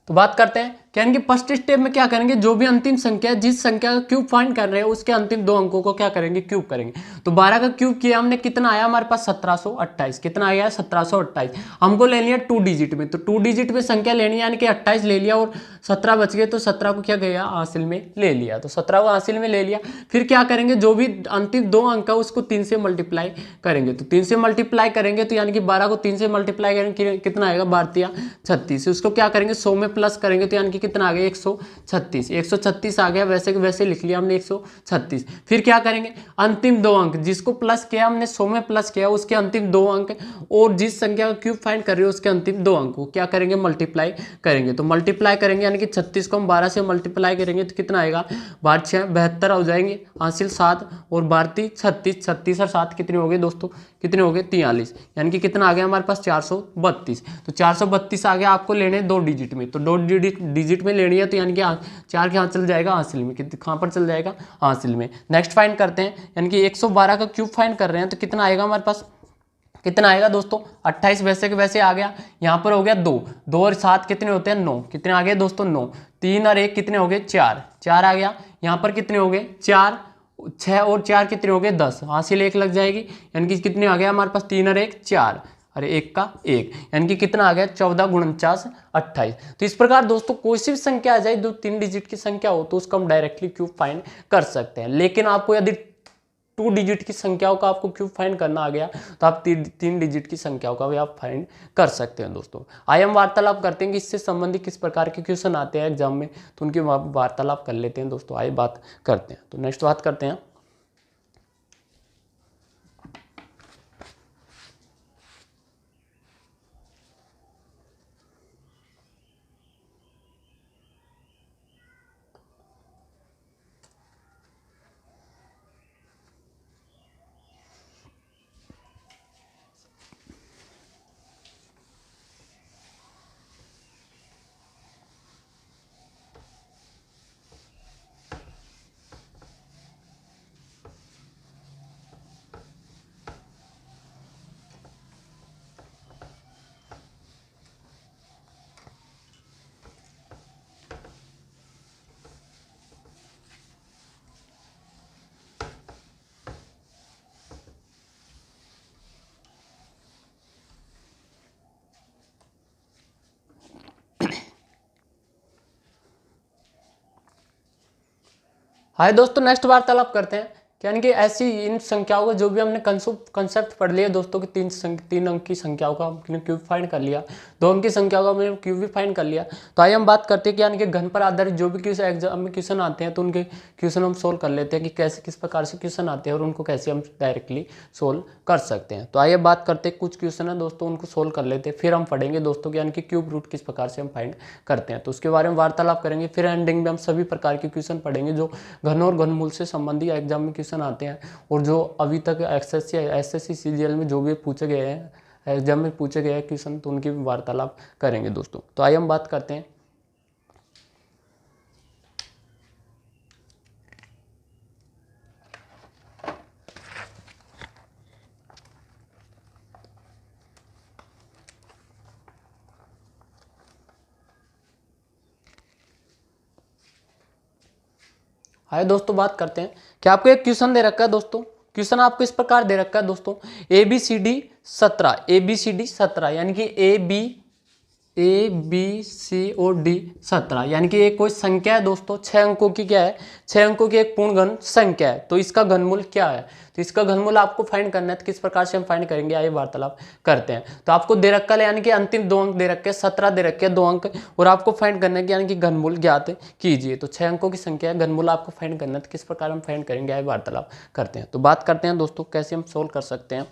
तो बात करते हैं यानी कि फर्स्ट स्टेप में क्या करेंगे, जो भी अंतिम संख्या है जिस संख्या का क्यूब फाइंड कर रहे हैं उसके अंतिम 2 अंकों को क्या करेंगे क्यूब करेंगे, तो 12 का क्यूब किया हमने, कितना आया हमारे पास 1728, कितना आया 1728, हमको ले लिया 2 डिजिट में, तो 2 डिजिट में संख्या लेनी है यानी कि 28 ले लिया और 17 बच गए, तो 17 को क्या गया हासिल में ले लिया, तो 17 को हासिल में ले लिया, फिर क्या करेंगे जो भी अंतिम 2 अंक है उसको 3 से मल्टीप्लाई करेंगे, तो 3 से मल्टीप्लाई करेंगे तो यानी कि 12 को 3 से मल्टीप्लाई करेंगे कितना आएगा 12 36, उसको क्या करेंगे 100 में प्लस करेंगे तो यानी कि कितना आ गया 136 आ गया, वैसे वैसे लिख लिया हमने 136, फिर क्या करेंगे अंतिम 2 अंक जिसको प्लस किया हमने 100 में प्लस किया उसके अंतिम 2 अंक और जिस संख्या का क्यूब फाइंड कर रहे हो उसके अंतिम 2 अंक को क्या करेंगे मल्टीप्लाई करेंगे, तो मल्टीप्लाई करेंगे यानी कि 36 को हम 12 से मल्टीप्लाई करेंगे तो कितना आएगा 12 6 72 हो जाएंगे, हासिल 7 और 12 36, 36 और 7 कितने हो गए दोस्तों, कितने हो गए 43, यानी कि कितना आ गया हमारे पास 432, तो 432 आ गया, आपको लेने 2 डिजिट में, तो 2 डिजिट में लेनी है तो यानी कि 4 के हाथ चल जाएगा हासिल में, कहाँ पर चल जाएगा हासिल में। नेक्स्ट फाइंड करते हैं यानी कि 112 का क्यूब फाइंड कर रहे हैं तो कितना आएगा हमारे पास, कितना आएगा दोस्तों 28, वैसे के वैसे आ गया, यहाँ पर हो गया 2 और 7 कितने होते हैं 9, कितने आ गए दोस्तों 9, 3 और 1 कितने हो गए 4 आ गया, यहाँ पर कितने हो गए 4 6 और 4 कितने हो गए 10, हासिल 1 लग जाएगी, यानी कि कितने आ गया हमारे पास 3 और 1 4 अरे 1 का 1, यानी कि कितना आ गया 14 49 28। तो इस प्रकार दोस्तों कोई सी भी संख्या आ जाए जो 3 डिजिट की संख्या हो तो उसको हम डायरेक्टली क्यूब फाइंड कर सकते हैं, लेकिन आपको यदि 2 डिजिट की संख्याओं का आपको क्यूब फाइंड करना आ गया तो आप 3 डिजिट की संख्याओं का भी आप फाइंड कर सकते हैं दोस्तों। आइए हम वार्तालाप करते हैं कि इससे संबंधित किस प्रकार के क्वेश्चन आते हैं एग्जाम में, तो उनकी वार्तालाप कर लेते हैं दोस्तों, आइए बात करते हैं। तो नेक्स्ट बात करते हैं हाय दोस्तों, नेक्स्ट वार्तालाप करते हैं यानी कि ऐसी इन संख्याओं का जो भी हमने कंसेप्ट पढ़ लिया दोस्तों कि तीन अंक की संख्याओं का हमने क्यूब फाइंड कर लिया, 2 अंक की संख्याओं का हमने क्यूब भी फाइंड कर लिया। तो आइए हम बात करते हैं कि यानी कि घन पर आधारित जो भी क्वेश्चन एग्जाम में क्वेश्चन आते हैं तो उनके क्वेश्चन हम सोल्व कर लेते हैं कि कैसे किस प्रकार से क्वेश्चन आते हैं और उनको कैसे हम डायरेक्टली सोल्व कर सकते हैं। तो आइए बात करते हैं, कुछ क्वेश्चन है दोस्तों उनको सोल्व कर लेते हैं, फिर हम पढ़ेंगे दोस्तों कि यानी कि क्यूब रूट किस प्रकार से हम फाइंड करते हैं, तो उसके बारे में वार्तालाप करेंगे। फिर एंडिंग में हम सभी प्रकार के क्वेश्चन पढ़ेंगे जो घन और घनमूल से संबंधित एग्जाम में क्वेश्चन आते हैं और जो अभी तक एसएससी सीजीएल में जो भी पूछे गए हैं एग्जाम में पूछे गए हैं क्वेश्चन, तो उनकी वार्तालाप करेंगे दोस्तों। तो आइए हम बात करते हैं। आइए दोस्तों बात करते हैं कि आपको एक क्वेश्चन दे रखा है दोस्तों। क्वेश्चन आपको इस प्रकार दे रखा है दोस्तों, ABCD 17, ABCD 17 यानी कि ABCD 17 यानी कि एक कोई संख्या है दोस्तों, 6 अंकों की क्या है, 6 अंकों की एक पूर्ण घन संख्या है। तो इसका घनमूल क्या है, तो इसका घनमूल आपको फाइंड करना है। तो किस प्रकार से हम फाइंड करेंगे, आइए वार्तालाप करते हैं। तो आपको दे रखा है यानी कि अंतिम 2 अंक दे रखे हैं, 17 दे रखे हैं 2 अंक, और आपको फाइंड करना है कि यानी कि घनमूल ज्ञात कीजिए। तो 6 अंकों की संख्या है, घनमूल आपको फाइंड करना है। तो किस प्रकार हम फाइंड करेंगे, आइए वार्तालाप करते हैं। तो बात करते हैं दोस्तों कैसे हम सोल्व कर सकते हैं।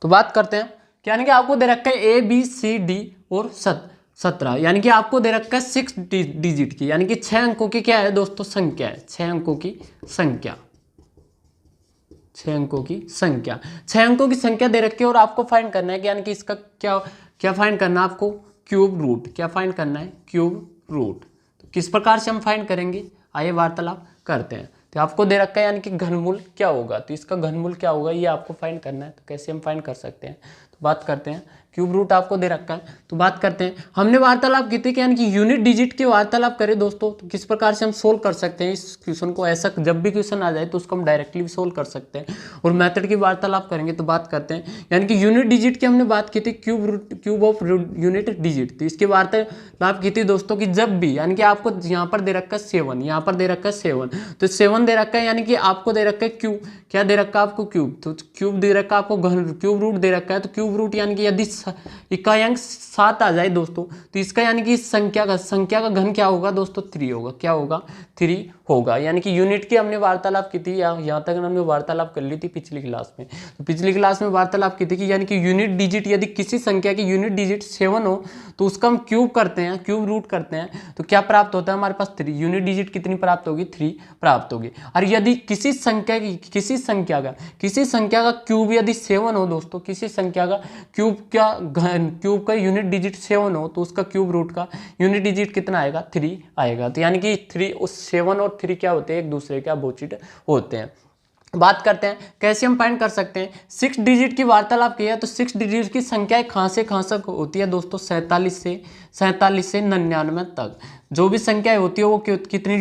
तो बात करते हैं कि यानी कि आपको दे रखा है ABCD और 17 यानी कि आपको दे रखा है 6 डिजिट की यानी कि 6 अंकों की क्या है दोस्तों संख्या है, 6 अंकों की संख्या, 6 अंकों की संख्या, 6 अंकों की संख्या दे रखी है और आपको फाइंड करना है कि यानी कि इसका क्या क्या फाइंड करना है आपको, क्यूब रूट। क्या फाइंड करना है, क्यूब रूट। तो किस प्रकार से हम फाइंड करेंगे, आइए वार्तालाप करते हैं। तो आपको दे रखा है यानी कि घनमूल क्या होगा, तो इसका घनमूल क्या होगा ये आपको फाइंड करना है। तो कैसे हम फाइंड कर सकते हैं, तो बात करते हैं। क्यूब रूट आपको दे रखा है, तो बात करते हैं। हमने वार्तालाप की थी कि यानी कि यूनिट डिजिट की वार्तालाप करें दोस्तों, तो किस प्रकार से हम सोल्व कर सकते हैं इस क्वेश्चन को। ऐसा जब भी क्वेश्चन आ जाए तो उसको हम डायरेक्टली भी सोल्व कर सकते हैं और मेथड की वार्तालाप करेंगे। तो बात करते हैं यानी कि यूनिट डिजिट की हमने बात की थी, क्यूब ऑफ यूनिट डिजिट। तो इसकी वार्तालाप की थी दोस्तों कि जब भी यानी कि आपको यहाँ पर दे रखा है 7, यहाँ पर दे रखा है 7, तो 7 दे रखा है यानी कि आपको दे रखा है क्यूब, क्या दे रखा है आपको क्यूब, तो क्यूब दे रखा है आपको क्यूब रूट दे रखा है। तो क्यूब रूट यानी कि यदि इकाई अंक 7 आ जाए दोस्तों, तो इसका यानी कि इस संख्या का घन क्या होगा दोस्तों, 3 होगा। क्या होगा, 3 होगा। यानी कि यूनिट की हमने वार्तालाप की थी, यहाँ तक हमने वार्तालाप कर ली थी पिछली क्लास में। तो पिछली क्लास में वार्तालाप की थी कि यानी कि यूनिट डिजिट, यदि किसी संख्या की यूनिट डिजिट 7 हो तो उसका हम क्यूब करते हैं, क्यूब रूट करते हैं, तो क्या प्राप्त होता है हमारे पास 3। यूनिट डिजिट कितनी प्राप्त होगी, 3 प्राप्त होगी। और यदि किसी संख्या का क्यूब यदि 7 हो दोस्तों, किसी संख्या का क्यूब का यूनिट डिजिट 7 हो तो उसका क्यूब रूट का यूनिट डिजिट कितना आएगा, 3 आएगा। तो यानी कि 7 और 3 क्या होते हैं, एक दूसरे के अपोजिट होते हैं। बात करते हैं कैसे हम फाइंड कर सकते हैं। 6 डिजिट की वार्तालाप किया तो 6 डिजिट की संख्या कहाँ से कहाँ तक होती है दोस्तों, 47 से 99 तक। जो भी संख्या होती है वो कितनी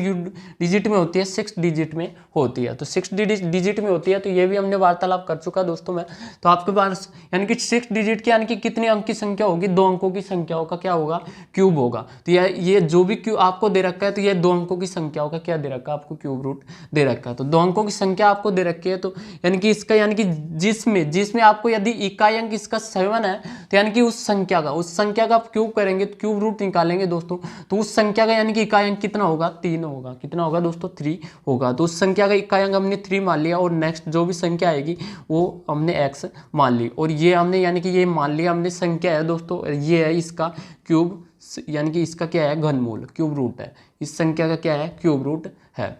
डिजिट में होती है, 6 डिजिट में होती है। तो 6 डिजिट में होती है, तो ये भी हमने वार्तालाप कर चुका दोस्तों मैं। तो आपके पास यानी कि 6 डिजिट की यानी कि कितनी अंक की संख्या होगी, 2 अंकों की संख्याओं का क्या होगा, क्यूब होगा। तो ये जो भी क्यूब आपको दे रखा है, तो ये 2 अंकों की संख्याओं का क्या दे रखा है आपको, क्यूब रूट दे रखा है। तो 2 अंकों की संख्या आपको दे रखी है, तो यानी कि इसका यानी कि जिसमें आपको यदि इकाई अंक इसका 7 है, तो यानी कि उस संख्या का आप क्यूब करेंगे तो क्यूब रूट निकालेंगे दोस्तों, तो उस संख्या का यानी कि इकाई अंक कितना होगा, 3 होगा। कितना होगा दोस्तों, 3 होगा। तो उस संख्या का इकाई अंक हमने 3 मान लिया और नेक्स्ट जो भी संख्या आएगी वो हमने x मान ली, और ये हमने यानी कि ये मान लिया हमने संख्या है दोस्तों, ये है इसका क्यूब यानी कि इसका क्या है, घनमूल, क्यूब रूट है। इस संख्या का क्या है, क्यूब रूट है।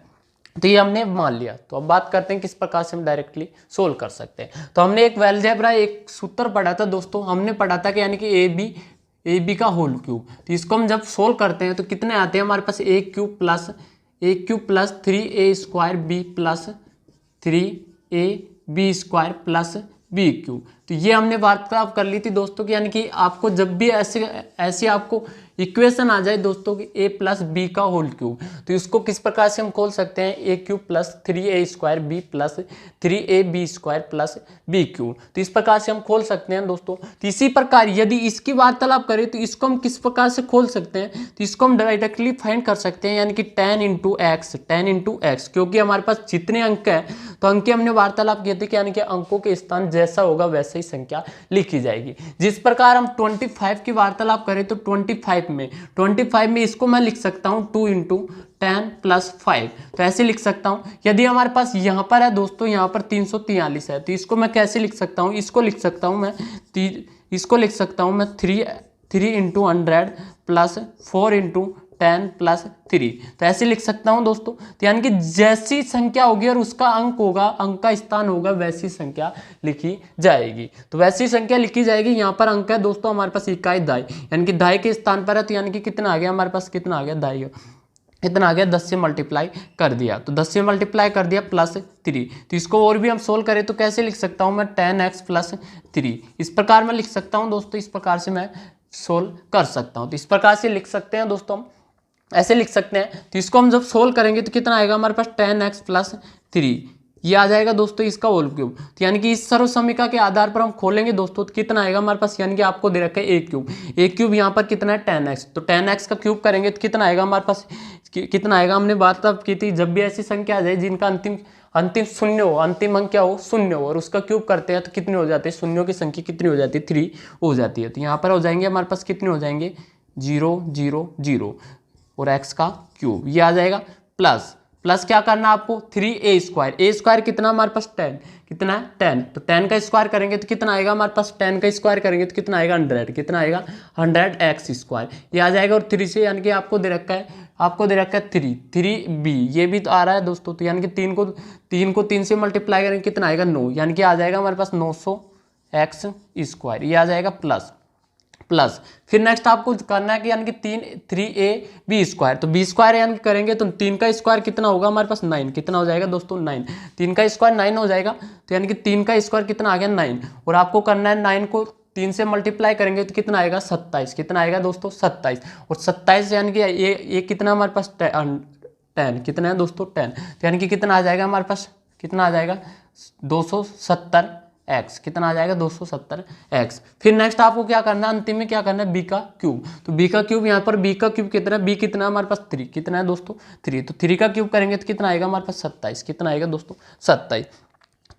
तो ये हमने मान लिया। तो अब बात करते हैं किस प्रकार से हम डायरेक्टली सोल्व कर सकते हैं। तो हमने एक अलजेब्रा एक सूत्र पढ़ा था दोस्तों, हमने पढ़ा था कि यानी कि ए बी का होल क्यूब। तो इसको हम जब सोल्व करते हैं तो कितने आते हैं हमारे पास, A cube plus 3a² b plus 3ab² plus b cube. तो ये हमने वार्तालाप कर ली थी दोस्तों की, यानी कि आपको जब भी ऐसे आपको इक्वेशन आ जाए दोस्तों की a प्लस बी का होल क्यूब, तो इसको किस प्रकार से हम खोल सकते हैं, A cube plus 3a² B plus 3ab² plus B cube. तो इस प्रकार से हम खोल सकते हैं दोस्तों। तो इसी प्रकार यदि इसकी वार्तालाप करें तो इसको हम किस प्रकार से खोल सकते हैं, तो इसको हम डायरेक्टली फाइंड कर सकते हैं, यानी कि 10 × x, क्योंकि हमारे पास जितने अंक हैं तो अंक हमने वार्तालाप किए थे कि यानी कि अंकों के स्थान जैसा होगा वैसे ही संख्या लिखी जाएगी। जिस प्रकार हम 25 की वार्तालाप करें तो 25 में इसको मैं लिख सकता हूं 2 × 10 + 5, तो ऐसे लिख सकता हूं। यदि हमारे पास यहां पर है दोस्तों, यहां पर 343 है, तो इसको मैं कैसे लिख सकता हूं, इसको लिख सकता हूं मैं 3 × 100 प्लस 4 × 10 + 3, तो ऐसे लिख सकता हूं दोस्तों। तो यानी कि जैसी संख्या होगी और उसका अंक होगा, अंक का स्थान होगा, वैसी संख्या लिखी जाएगी। तो वैसी संख्या लिखी जाएगी। यहाँ पर अंक है दोस्तों हमारे पास इकाई दाई, यानी कि दाई के स्थान पर है, तो यानी कि कितना आ गया हमारे पास, कितना आ गया दाई, इतना आ गया 10 से मल्टीप्लाई कर दिया, तो 10 से मल्टीप्लाई कर दिया प्लस 3। तो इसको और भी हम सोल्व करें तो कैसे लिख सकता हूँ मैं, 10x + 3, इस प्रकार मैं लिख सकता हूँ दोस्तों। इस प्रकार से मैं सोल्व कर सकता हूँ। तो इस प्रकार से लिख सकते हैं दोस्तों, हम ऐसे लिख सकते हैं। तो इसको हम जब सोल्व करेंगे तो कितना आएगा हमारे पास, 10x + 3, ये आ जाएगा दोस्तों इसका होल क्यूब। तो यानी कि इस सर्व समीकरण के आधार पर हम खोलेंगे दोस्तों, तो कितना आएगा हमारे पास, यानी कि आपको दे रखा है a क्यूब यहाँ पर कितना है 10x, तो 10x का क्यूब करेंगे तो कितना आएगा हमारे पास, कितना आएगा, हमने बात तब की थी जब भी ऐसी संख्या आ जाए जिनका अंतिम शून्य हो, अंतिम अंक क्या हो, शून्य हो, और उसका क्यूब करते हैं तो कितने हो जाते हैं, शून्यों की संख्या कितनी हो जाती है, 3 हो जाती है। तो यहाँ पर हो जाएंगे हमारे पास, कितने हो जाएंगे, 0 0 0 और x का क्यूब, ये आ जाएगा प्लस क्या करना आपको, 3a², कितना हमारे पास 10, कितना है 10, तो 10 का स्क्वायर करेंगे तो कितना आएगा हमारे पास, 10 का स्क्वायर करेंगे तो कितना आएगा 100, कितना आएगा 100x², ये आ जाएगा। और 3 से यानी कि आपको दे रखा है 3b, ये भी तो आ रहा है दोस्तों। तो यानी कि 3 को 3 से मल्टीप्लाई करेंगे कितना आएगा 9, यानी कि आ जाएगा हमारे पास 900x², ये आ जाएगा प्लस फिर नेक्स्ट आपको करना है कि यानी कि 3ab², तो b² यानी करेंगे तो 3 का स्क्वायर कितना होगा हमारे पास 9, कितना हो जाएगा दोस्तों 9, 3 का स्क्वायर 9 हो जाएगा। तो यानी कि 3 का स्क्वायर कितना आ गया 9, और आपको करना है 9 को 3 से मल्टीप्लाई करेंगे तो कितना आएगा 27, कितना आएगा दोस्तों 27, और 27 यानी कि ये कितना हमारे पास 10, कितना है दोस्तों 10, तो यानी कि कितना आ जाएगा हमारे पास, कितना आ जाएगा 270x, कितना आ जाएगा 270x। फिर नेक्स्ट आपको क्या करना है, अंतिम में क्या करना है, b का क्यूब, तो b का क्यूब यहाँ पर b का क्यूब कितना है, b कितना है हमारे पास 3, कितना है दोस्तों 3, तो 3 का क्यूब करेंगे तो कितना आएगा हमारे पास 27, कितना आएगा दोस्तों 27।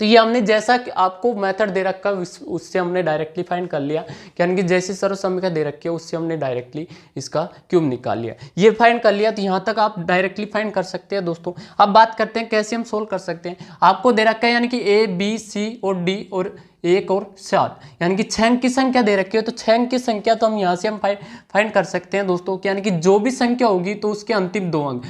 तो ये हमने जैसा कि आपको मेथड दे रखा है उससे हमने डायरेक्टली फाइंड कर लिया, यानी कि जैसी सर्व समीकरण दे रखी है उससे हमने डायरेक्टली इसका क्यूब निकाल लिया, ये फाइंड कर लिया। तो यहाँ तक आप डायरेक्टली फाइंड कर सकते हैं दोस्तों। अब बात करते हैं कैसे हम सोल्व कर सकते हैं। आपको दे रखा है यानी कि a b c और d और 1 और 7, यानी कि 6 अंक की संख्या दे रखी है, तो 6 अंक की संख्या तो हम यहाँ से हम फाइंड कर सकते हैं दोस्तों, यानी कि जो भी संख्या होगी तो उसके अंतिम 2 अंक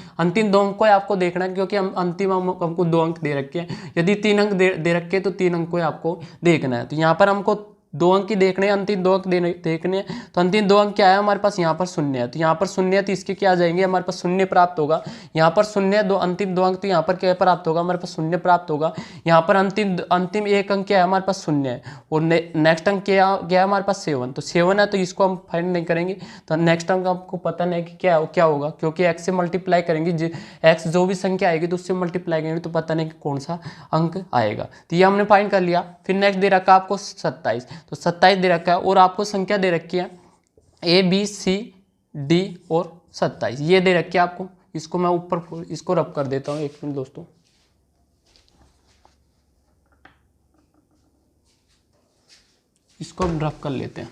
को आपको देखना है, क्योंकि हम अंतिम हमको 2 अंक दे रखे हैं। यदि 3 अंक दे रखे हैं तो 3 अंक को आपको देखना है। तो यहाँ पर हमको 2 अंक ही देखने हैं, अंतिम 2 अंक देखने हैं। तो अंतिम 2 अंक क्या है हमारे पास, यहाँ पर 0 है, तो यहाँ पर 0 है तो इसके क्या आ जाएंगे हमारे पास 0 प्राप्त होगा। यहाँ पर 0 है, अंतिम 2 अंक, तो यहाँ पर क्या प्राप्त होगा हमारे पास 0 प्राप्त होगा। यहाँ पर अंतिम 1 अंक क्या है हमारे पास 0 है, और नेक्स्ट अंक क्या है हमारे पास 7, तो 7 है, तो इसको हम फाइंड नहीं करेंगे। तो नेक्स्ट अंक आपको पता नहीं कि क्या होगा, क्योंकि x से मल्टीप्लाई करेंगे, x जो भी संख्या आएगी तो उससे मल्टीप्लाई करेंगे तो पता नहीं कि कौन सा अंक आएगा। तो ये हमने फाइंड कर लिया। फिर नेक्स्ट दे रखा आपको 27, तो 27 दे रखा है, और आपको संख्या दे रखी है a b c d और 27, ये दे रखी है आपको। इसको मैं ऊपर इसको रब कर देता हूँ, 1 मिनट दोस्तों। इसको हम रब कर लेते हैं।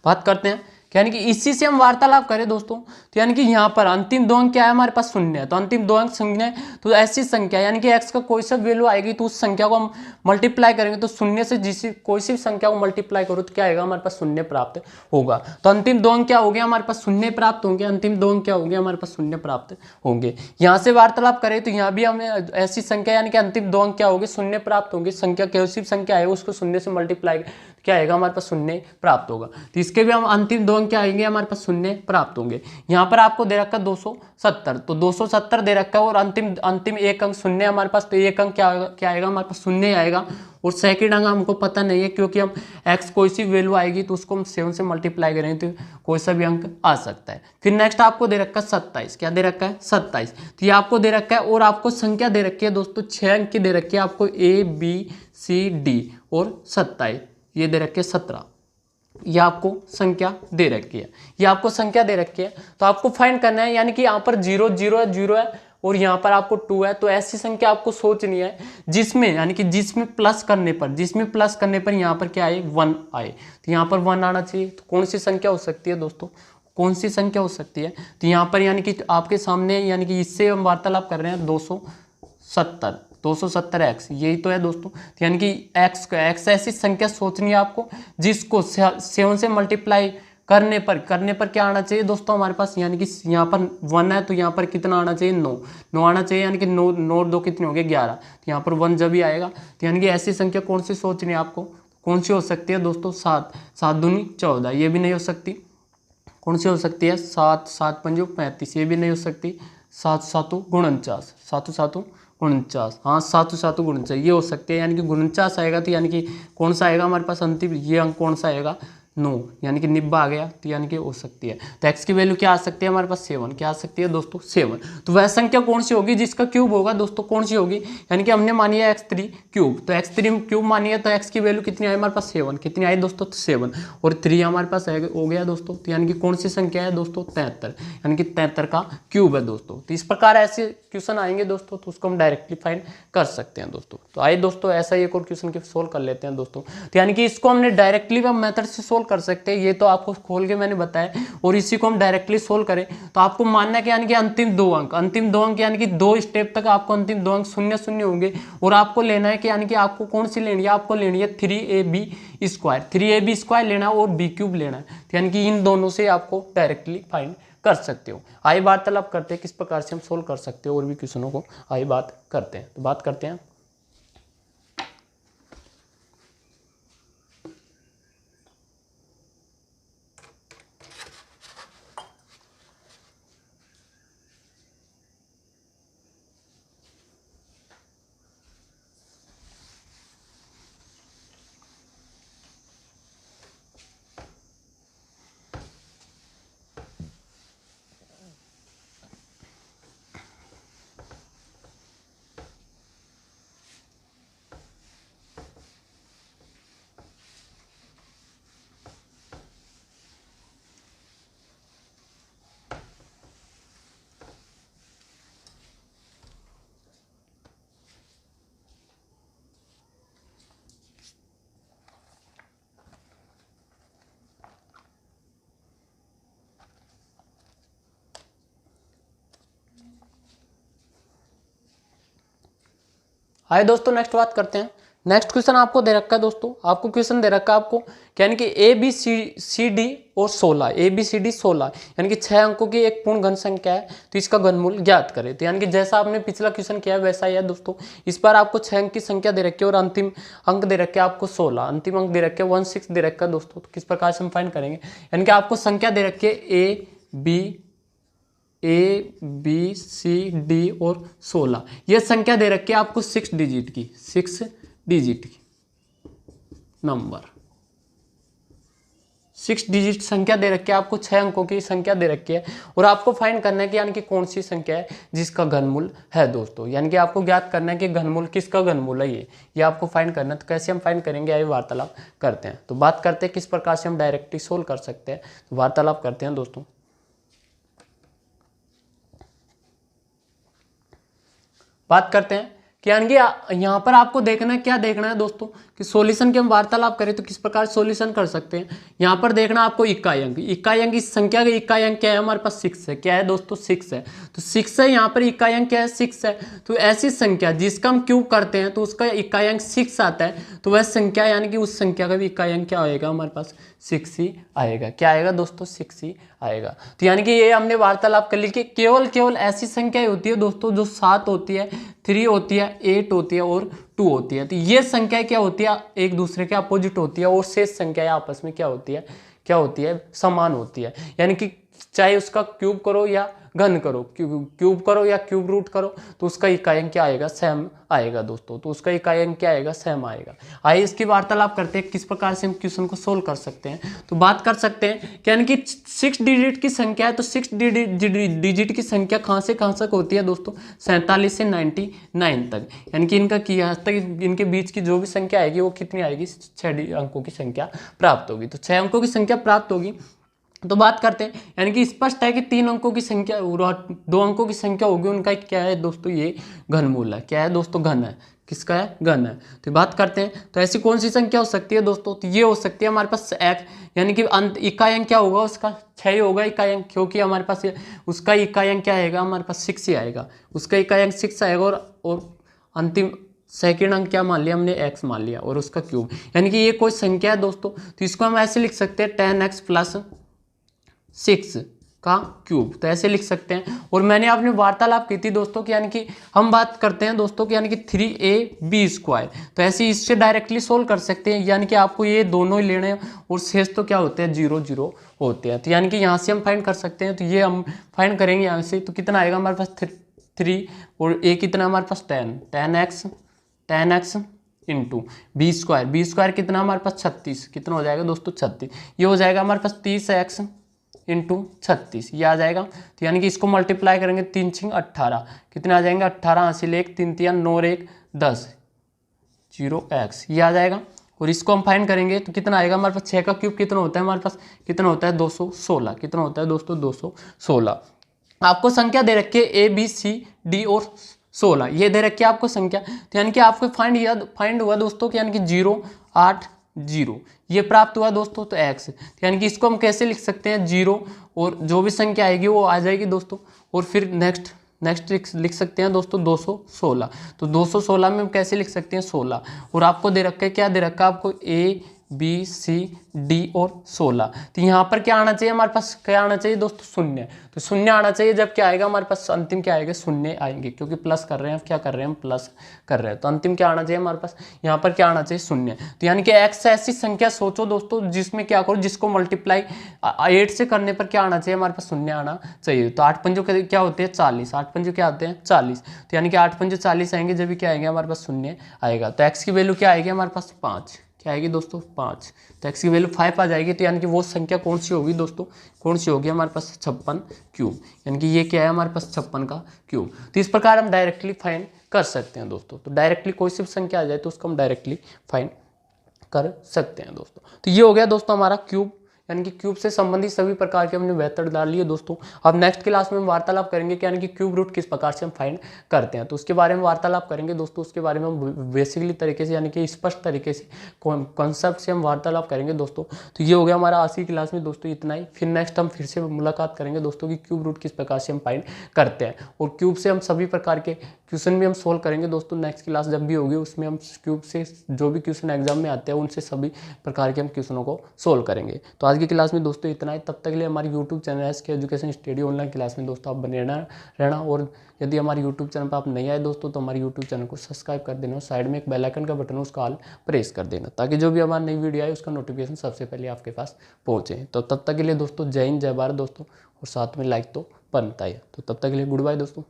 बात करते हैं यानी कि इसी से हम वार्तालाप करें दोस्तों, तो यानी कि यहाँ पर अंतिम 2 अंक क्या है हमारे पास 0 है, तो अंतिम 2 अंक संख्या है, तो ऐसी संख्या यानी कि x का कोई सा वैल्यू आएगी तो उस संख्या को हम मल्टीप्लाई करेंगे, तो 0 से कोई सी संख्या को मल्टीप्लाई करो तो क्या आएगा हमारे पास 0 प्राप्त होगा। तो अंतिम 2 अंक क्या हो गया हमारे पास 0 प्राप्त होंगे, अंतिम 2 अंक क्या होंगे हमारे पास 0 प्राप्त होंगे। यहाँ से वार्तालाप करें तो यहाँ भी हमें ऐसी संख्या यानी कि अंतिम 2 अंक क्या होंगे 0 प्राप्त होंगे। संख्या कैसी संख्या है उसको 0 से मल्टीप्लाई क्या आएगा हमारे पास शून्य प्राप्त होगा। तो इसके भी हम अंतिम 2 अंक क्या आएंगे हमारे पास शून्य प्राप्त होंगे। यहाँ पर आपको दे रखा है 270, तो 270 दे रखा है और अंतिम अंतिम 1 अंक शून्य हमारे पास, तो 1 अंक क्या आएगा हमारे पास शून्य आएगा। और सेकंड अंक हमको पता नहीं है क्योंकि हम x कोई सी वैल्यू आएगी तो उसको हम 7 से मल्टीप्लाई करेंगे तो कोई सा भी अंक आ सकता है। फिर नेक्स्ट आपको दे रखा है 27, क्या दे रखा है 27, तो ये आपको दे रखा है और आपको संख्या दे रखी है दोस्तों 6 अंक की दे रखी है आपको ABCD और 27 ये दे रखे 17, ये आपको संख्या दे रखी है, ये आपको संख्या दे रखी है। तो आपको फाइंड करना है, यानी कि यहाँ पर 0 0 है 0 है और यहाँ पर आपको 2 है, तो ऐसी संख्या आपको सोचनी है जिसमें यानी कि जिसमें प्लस करने पर यहाँ पर क्या आए 1 आए, तो यहाँ पर 1 आना चाहिए। तो कौन सी संख्या हो सकती है दोस्तों, कौन सी संख्या हो सकती है, तो यहाँ पर यानी कि आपके सामने यानी कि इससे हम वार्तालाप कर रहे हैं 270x यही तो है दोस्तों। तो यानी कि x ऐसी संख्या सोचनी है आपको जिसको 7 से मल्टीप्लाई करने पर क्या आना चाहिए दोस्तों हमारे पास, यानी कि यहाँ पर 1 है तो यहाँ पर कितना आना चाहिए 9 आना चाहिए, यानी कि 9 2 कितने हो गए 11, तो यहाँ पर 1 जब ही आएगा। तो यानी कि ऐसी संख्या कौन सी सोचनी है आपको, कौन सी हो सकती है दोस्तों 7 दूनी 14, ये भी नहीं हो सकती। कौन सी हो सकती है 7 7 पंजो 35, ये भी नहीं हो सकती। 7 7 49, 7 7 49, हाँ 7 7 49 ये हो सकती है, यानी कि 49 आएगा। तो यानी कि कौन सा आएगा हमारे पास अंतिम ये अंक कौन सा आएगा 9, यानी कि 90 आ गया, तो यानी कि हो सकती है। तो x की वैल्यू क्या आ सकती है हमारे पास 7, क्या आ सकती है दोस्तों 7। तो वह संख्या कौन सी होगी जिसका क्यूब होगा दोस्तों, कौन सी होगी, यानी कि हमने मानी है x3 क्यूब, तो x3 क्यूब मानी है तो x की वैल्यू कितनी आई हमारे पास 7, कितनी आई दोस्तों 7 और 3 हमारे पास हो गया दोस्तों। तो यानी कि कौन सी संख्या है दोस्तों 73, यानी कि 73 का क्यूब है दोस्तों। तो इस प्रकार ऐसे क्वेश्चन आएंगे दोस्तों तो उसको हम डायरेक्टली फाइंड कर सकते हैं दोस्तों। तो आइए दोस्तों ऐसा ही एक और क्वेश्चन के सोल्व कर लेते हैं दोस्तों। तो यानी कि इसको हमने डायरेक्टली मेथड से सोल्व कर सकते हैं, ये तो आपको खोल के मैंने बताया, और इसी को हम डायरेक्टली सोल्व करें तो आपको मानना है कि यानी कि अंतिम 2 अंक यानी कि 2 स्टेप तक आपको अंतिम 2 अंक 0 0 होंगे और आपको लेना है कि यानी कि आपको कौन सी लेनी है, आपको लेनी है 3ab² लेना है और b³ लेना है। तो यानी कि इन दोनों से आपको डायरेक्टली फाइंड कर सकते हो। आइए वार्तालाप करते हैं किस प्रकार से हम सोल्व कर सकते हो और भी क्वेश्चनों को आइए बात करते हैं। तो बात करते हैं आइए दोस्तों नेक्स्ट बात करते हैं। नेक्स्ट क्वेश्चन आपको दे रखा है दोस्तों, आपको क्वेश्चन दे रखा है आपको यानी कि ABCD और 16 ABCD 16 यानी कि 6 अंकों की एक पूर्ण घन संख्या है, तो इसका घनमूल ज्ञात करें। तो यानी कि जैसा आपने पिछला क्वेश्चन किया है वैसा ही है दोस्तों। इस बार आपको 6 अंक की संख्या दे रखी है और अंतिम अंक दे रखे आपको 16, अंतिम अंक दे रखे 16 दे रखा है दोस्तों। तो किस प्रकार से हम फाइंड करेंगे, यानी कि आपको संख्या दे रखी है ABCD और 16, यह संख्या दे रखी है आपको 6 डिजिट की नंबर 6 डिजिट संख्या दे रखी है आपको, 6 अंकों की संख्या दे रखी है और आपको फाइंड करना है कि यानी कि कौन सी संख्या है जिसका घनमूल है दोस्तों। यानी कि आपको ज्ञात करना है कि घनमूल किसका घनमूल है, ये आपको फाइंड करना है। तो कैसे हम फाइंड करेंगे आइए वार्तालाप करते हैं। तो बात करते हैं किस प्रकार से हम डायरेक्टली सोल्व कर सकते हैं, तो वार्तालाप करते हैं दोस्तों। बात करते हैं कि यानी कि यहाँ पर आपको देखना है, क्या देखना है दोस्तों कि सॉल्यूशन के हम वार्तालाप करें तो किस प्रकार सॉल्यूशन कर सकते हैं। यहाँ पर देखना आपको इकाई अंक, इस संख्या का इकाई अंक क्या है हमारे पास 6 है, क्या है दोस्तों 6 है, तो 6 है, यहाँ पर इकाई अंक क्या है 6 है। तो ऐसी संख्या जिसका हम क्यूब करते हैं तो उसका इकाई अंक 6 आता है, तो वह संख्या यानी कि उस संख्या का भी इकाई अंक क्या आएगा हमारे पास 6 ही आएगा। क्या आएगा दोस्तों 6 ही आएगा। तो यानी कि ये हमने वार्तालाप कर ली कि केवल ऐसी संख्याएं होती है दोस्तों जो 7 होती है, 3 होती है, 8 होती है और 2 होती है। तो ये संख्या क्या होती है, एक दूसरे के अपोजिट होती है, और शेष संख्या आपस में क्या होती है, समान होती है। यानी कि चाहे उसका क्यूब करो या घन करो, क्यूब करो या क्यूब रूट करो, तो उसका इकाई अंक क्या आएगा, सेम आएगा दोस्तों। तो उसका इकाई अंक क्या आएगा, सेम आएगा। आइए इसकी वार्तालाप करते हैं किस प्रकार से हम क्वेश्चन को सोल्व कर सकते हैं। तो बात कर सकते हैं कि यानी कि 6 डिजिट की संख्या है, तो 6 डिजिट की संख्या कहाँ से कहाँ तक होती है दोस्तों, 47 से 99 तक। यानी कि इनका यहाँ तक इनके बीच की जो भी संख्या आएगी वो कितनी आएगी, 6 अंकों की संख्या प्राप्त होगी। तो 6 अंकों की संख्या प्राप्त होगी। तो बात करते हैं, यानी कि स्पष्ट है कि 3 अंकों की संख्या और 2 अंकों की संख्या होगी, उनका क्या है दोस्तों, ये घनमूल है। क्या है दोस्तों, घन है। किसका है, घन है। तो बात करते हैं, तो ऐसी कौन सी संख्या हो सकती है दोस्तों, तो ये हो सकती है हमारे पास एक, यानी कि अंत इकाई अंक क्या होगा उसका, 6 ही होगा इकाई अंक, क्योंकि हमारे पास उसका इकाई अंक क्या आएगा, हमारे पास 6 ही आएगा। उसका इकाई अंक 6 आएगा, और अंतिम सेकेंड अंक क्या मान लिया हमने, x मान लिया, और उसका क्यूब। यानी कि ये कोई संख्या है दोस्तों, तो इसको हम ऐसे लिख सकते हैं 10x प्लस 6 का क्यूब, तो ऐसे लिख सकते हैं। और मैंने आपने वार्तालाप की थी दोस्तों कि यानी कि हम बात करते हैं दोस्तों कि यानी कि 3ab², तो ऐसे इससे डायरेक्टली सोल्व कर सकते हैं। यानी कि आपको ये दोनों ही लेने हैं, और शेष तो क्या होते हैं, 0 0 होते हैं। तो यानी कि यहाँ से हम फाइंड कर सकते हैं। तो ये हम फाइंड करेंगे यहाँ से, तो कितना आएगा हमारे पास 3, और a कितना हमारे पास 10x इंटू b² कितना हमारे पास 36, कितना हो जाएगा दोस्तों 36। ये हो जाएगा हमारे पास 30x इंटू 36, ये आ जाएगा। तो यानी कि इसको मल्टीप्लाई करेंगे, 3 6 18, कितने आ जाएंगे 18 हासिल 1 3 3 9 1 10 0x, ये आ जाएगा। और इसको हम फाइंड करेंगे तो कितना आएगा हमारे पास, 6 का क्यूब कितना होता है हमारे पास, कितना होता है 216, कितना होता है दोस्तों 216। आपको संख्या दे रखी है A B C D और 16, ये दे रखी है आपको संख्या। तो यानी कि आपको फाइंड हुआ दोस्तों कि यानी कि 0 8 0 ये प्राप्त हुआ दोस्तों, तो x। तो यानी कि इसको हम कैसे लिख सकते हैं, 0 और जो भी संख्या आएगी वो आ जाएगी दोस्तों, और फिर नेक्स्ट लिख सकते हैं दोस्तों 216। तो 216 में हम कैसे लिख सकते हैं 16, और आपको दे रखा है, क्या दे रखा है आपको, A B C D और 16। तो यहाँ पर क्या आना चाहिए हमारे पास, क्या आना चाहिए दोस्तों, 0। तो 0 आना चाहिए, जब क्या आएगा हमारे पास अंतिम क्या आएगा, 0 आएंगे, क्योंकि प्लस कर रहे हैं, क्या कर रहे हैं हम, प्लस कर रहे हैं। तो अंतिम क्या आना चाहिए हमारे पास, यहाँ पर क्या आना चाहिए 0। तो यानी कि x ऐसी संख्या सोचो दोस्तों जिसमें क्या करो, जिसको मल्टीप्लाई 8 से करने पर क्या आना चाहिए हमारे पास, 0 आना चाहिए। तो 8 पंजों क्या होते हैं 40, 8 पंजों क्या होते हैं 40। तो यानी कि 8 पंजों 40 आएंगे, जब भी क्या आएंगे हमारे पास 0 आएगा। तो x की वैल्यू क्या आएगी हमारे पास, 5, क्या आएगी दोस्तों 5। तो x की वैल्यू 5 आ जाएगी। तो यानी कि वो संख्या कौन सी होगी दोस्तों, कौन सी होगी हमारे पास, 56 क्यूब। यानी कि ये क्या है हमारे पास, 56 का क्यूब। तो इस प्रकार हम डायरेक्टली फाइंड कर सकते हैं दोस्तों। तो डायरेक्टली कोई सी संख्या आ जाए तो उसको हम डायरेक्टली फाइंड कर सकते हैं दोस्तों। तो ये हो गया दोस्तों हमारा क्यूब, यानी कि क्यूब से संबंधित सभी प्रकार के हमने मेथड डाल लिए दोस्तों। अब नेक्स्ट क्लास में हम वार्तालाप करेंगे कि यानी कि क्यूब रूट किस प्रकार से हम फाइंड करते हैं, तो उसके बारे में वार्तालाप करेंगे दोस्तों। उसके बारे में हम बेसिकली तरीके से, यानी कि स्पष्ट तरीके से कॉन्सेप्ट से हम वार्तालाप करेंगे दोस्तों। तो ये हो गया हमारा आज की क्लास में दोस्तों इतना ही। फिर नेक्स्ट हम फिर से मुलाकात करेंगे दोस्तों कि क्यूब रूट किस प्रकार से हम फाइंड करते हैं, और क्यूब से हम सभी प्रकार के क्वेश्चन भी हम सोल्व करेंगे दोस्तों। नेक्स्ट क्लास जब भी होगी उसमें हम क्यूब से जो भी क्वेश्चन एग्जाम में आते हैं उनसे सभी प्रकार के हम क्वेश्चनों को सोल्व करेंगे। तो आज की क्लास में दोस्तों इतना ही। तब तक के लिए हमारी YouTube channel SK education study online class में दोस्तों आप बने रहना। और यदि हमारे यूट्यूब चैनल पर आप नहीं आए दोस्तों तो हमारे यूट्यूब चैनल को सब्सक्राइब कर देना, और साइड में एक बेल आइकन का बटन है उसका ऑल प्रेस कर देना, ताकि जो भी हमारी नई वीडियो आए उसका नोटिफिकेशन सबसे पहले आपके पास पहुँचे। तो तब तक के लिए दोस्तों जय हिंद जय भारत दोस्तों, और साथ में लाइक तो बनता ही है। तो तब तक के लिए गुड बाय दोस्तों।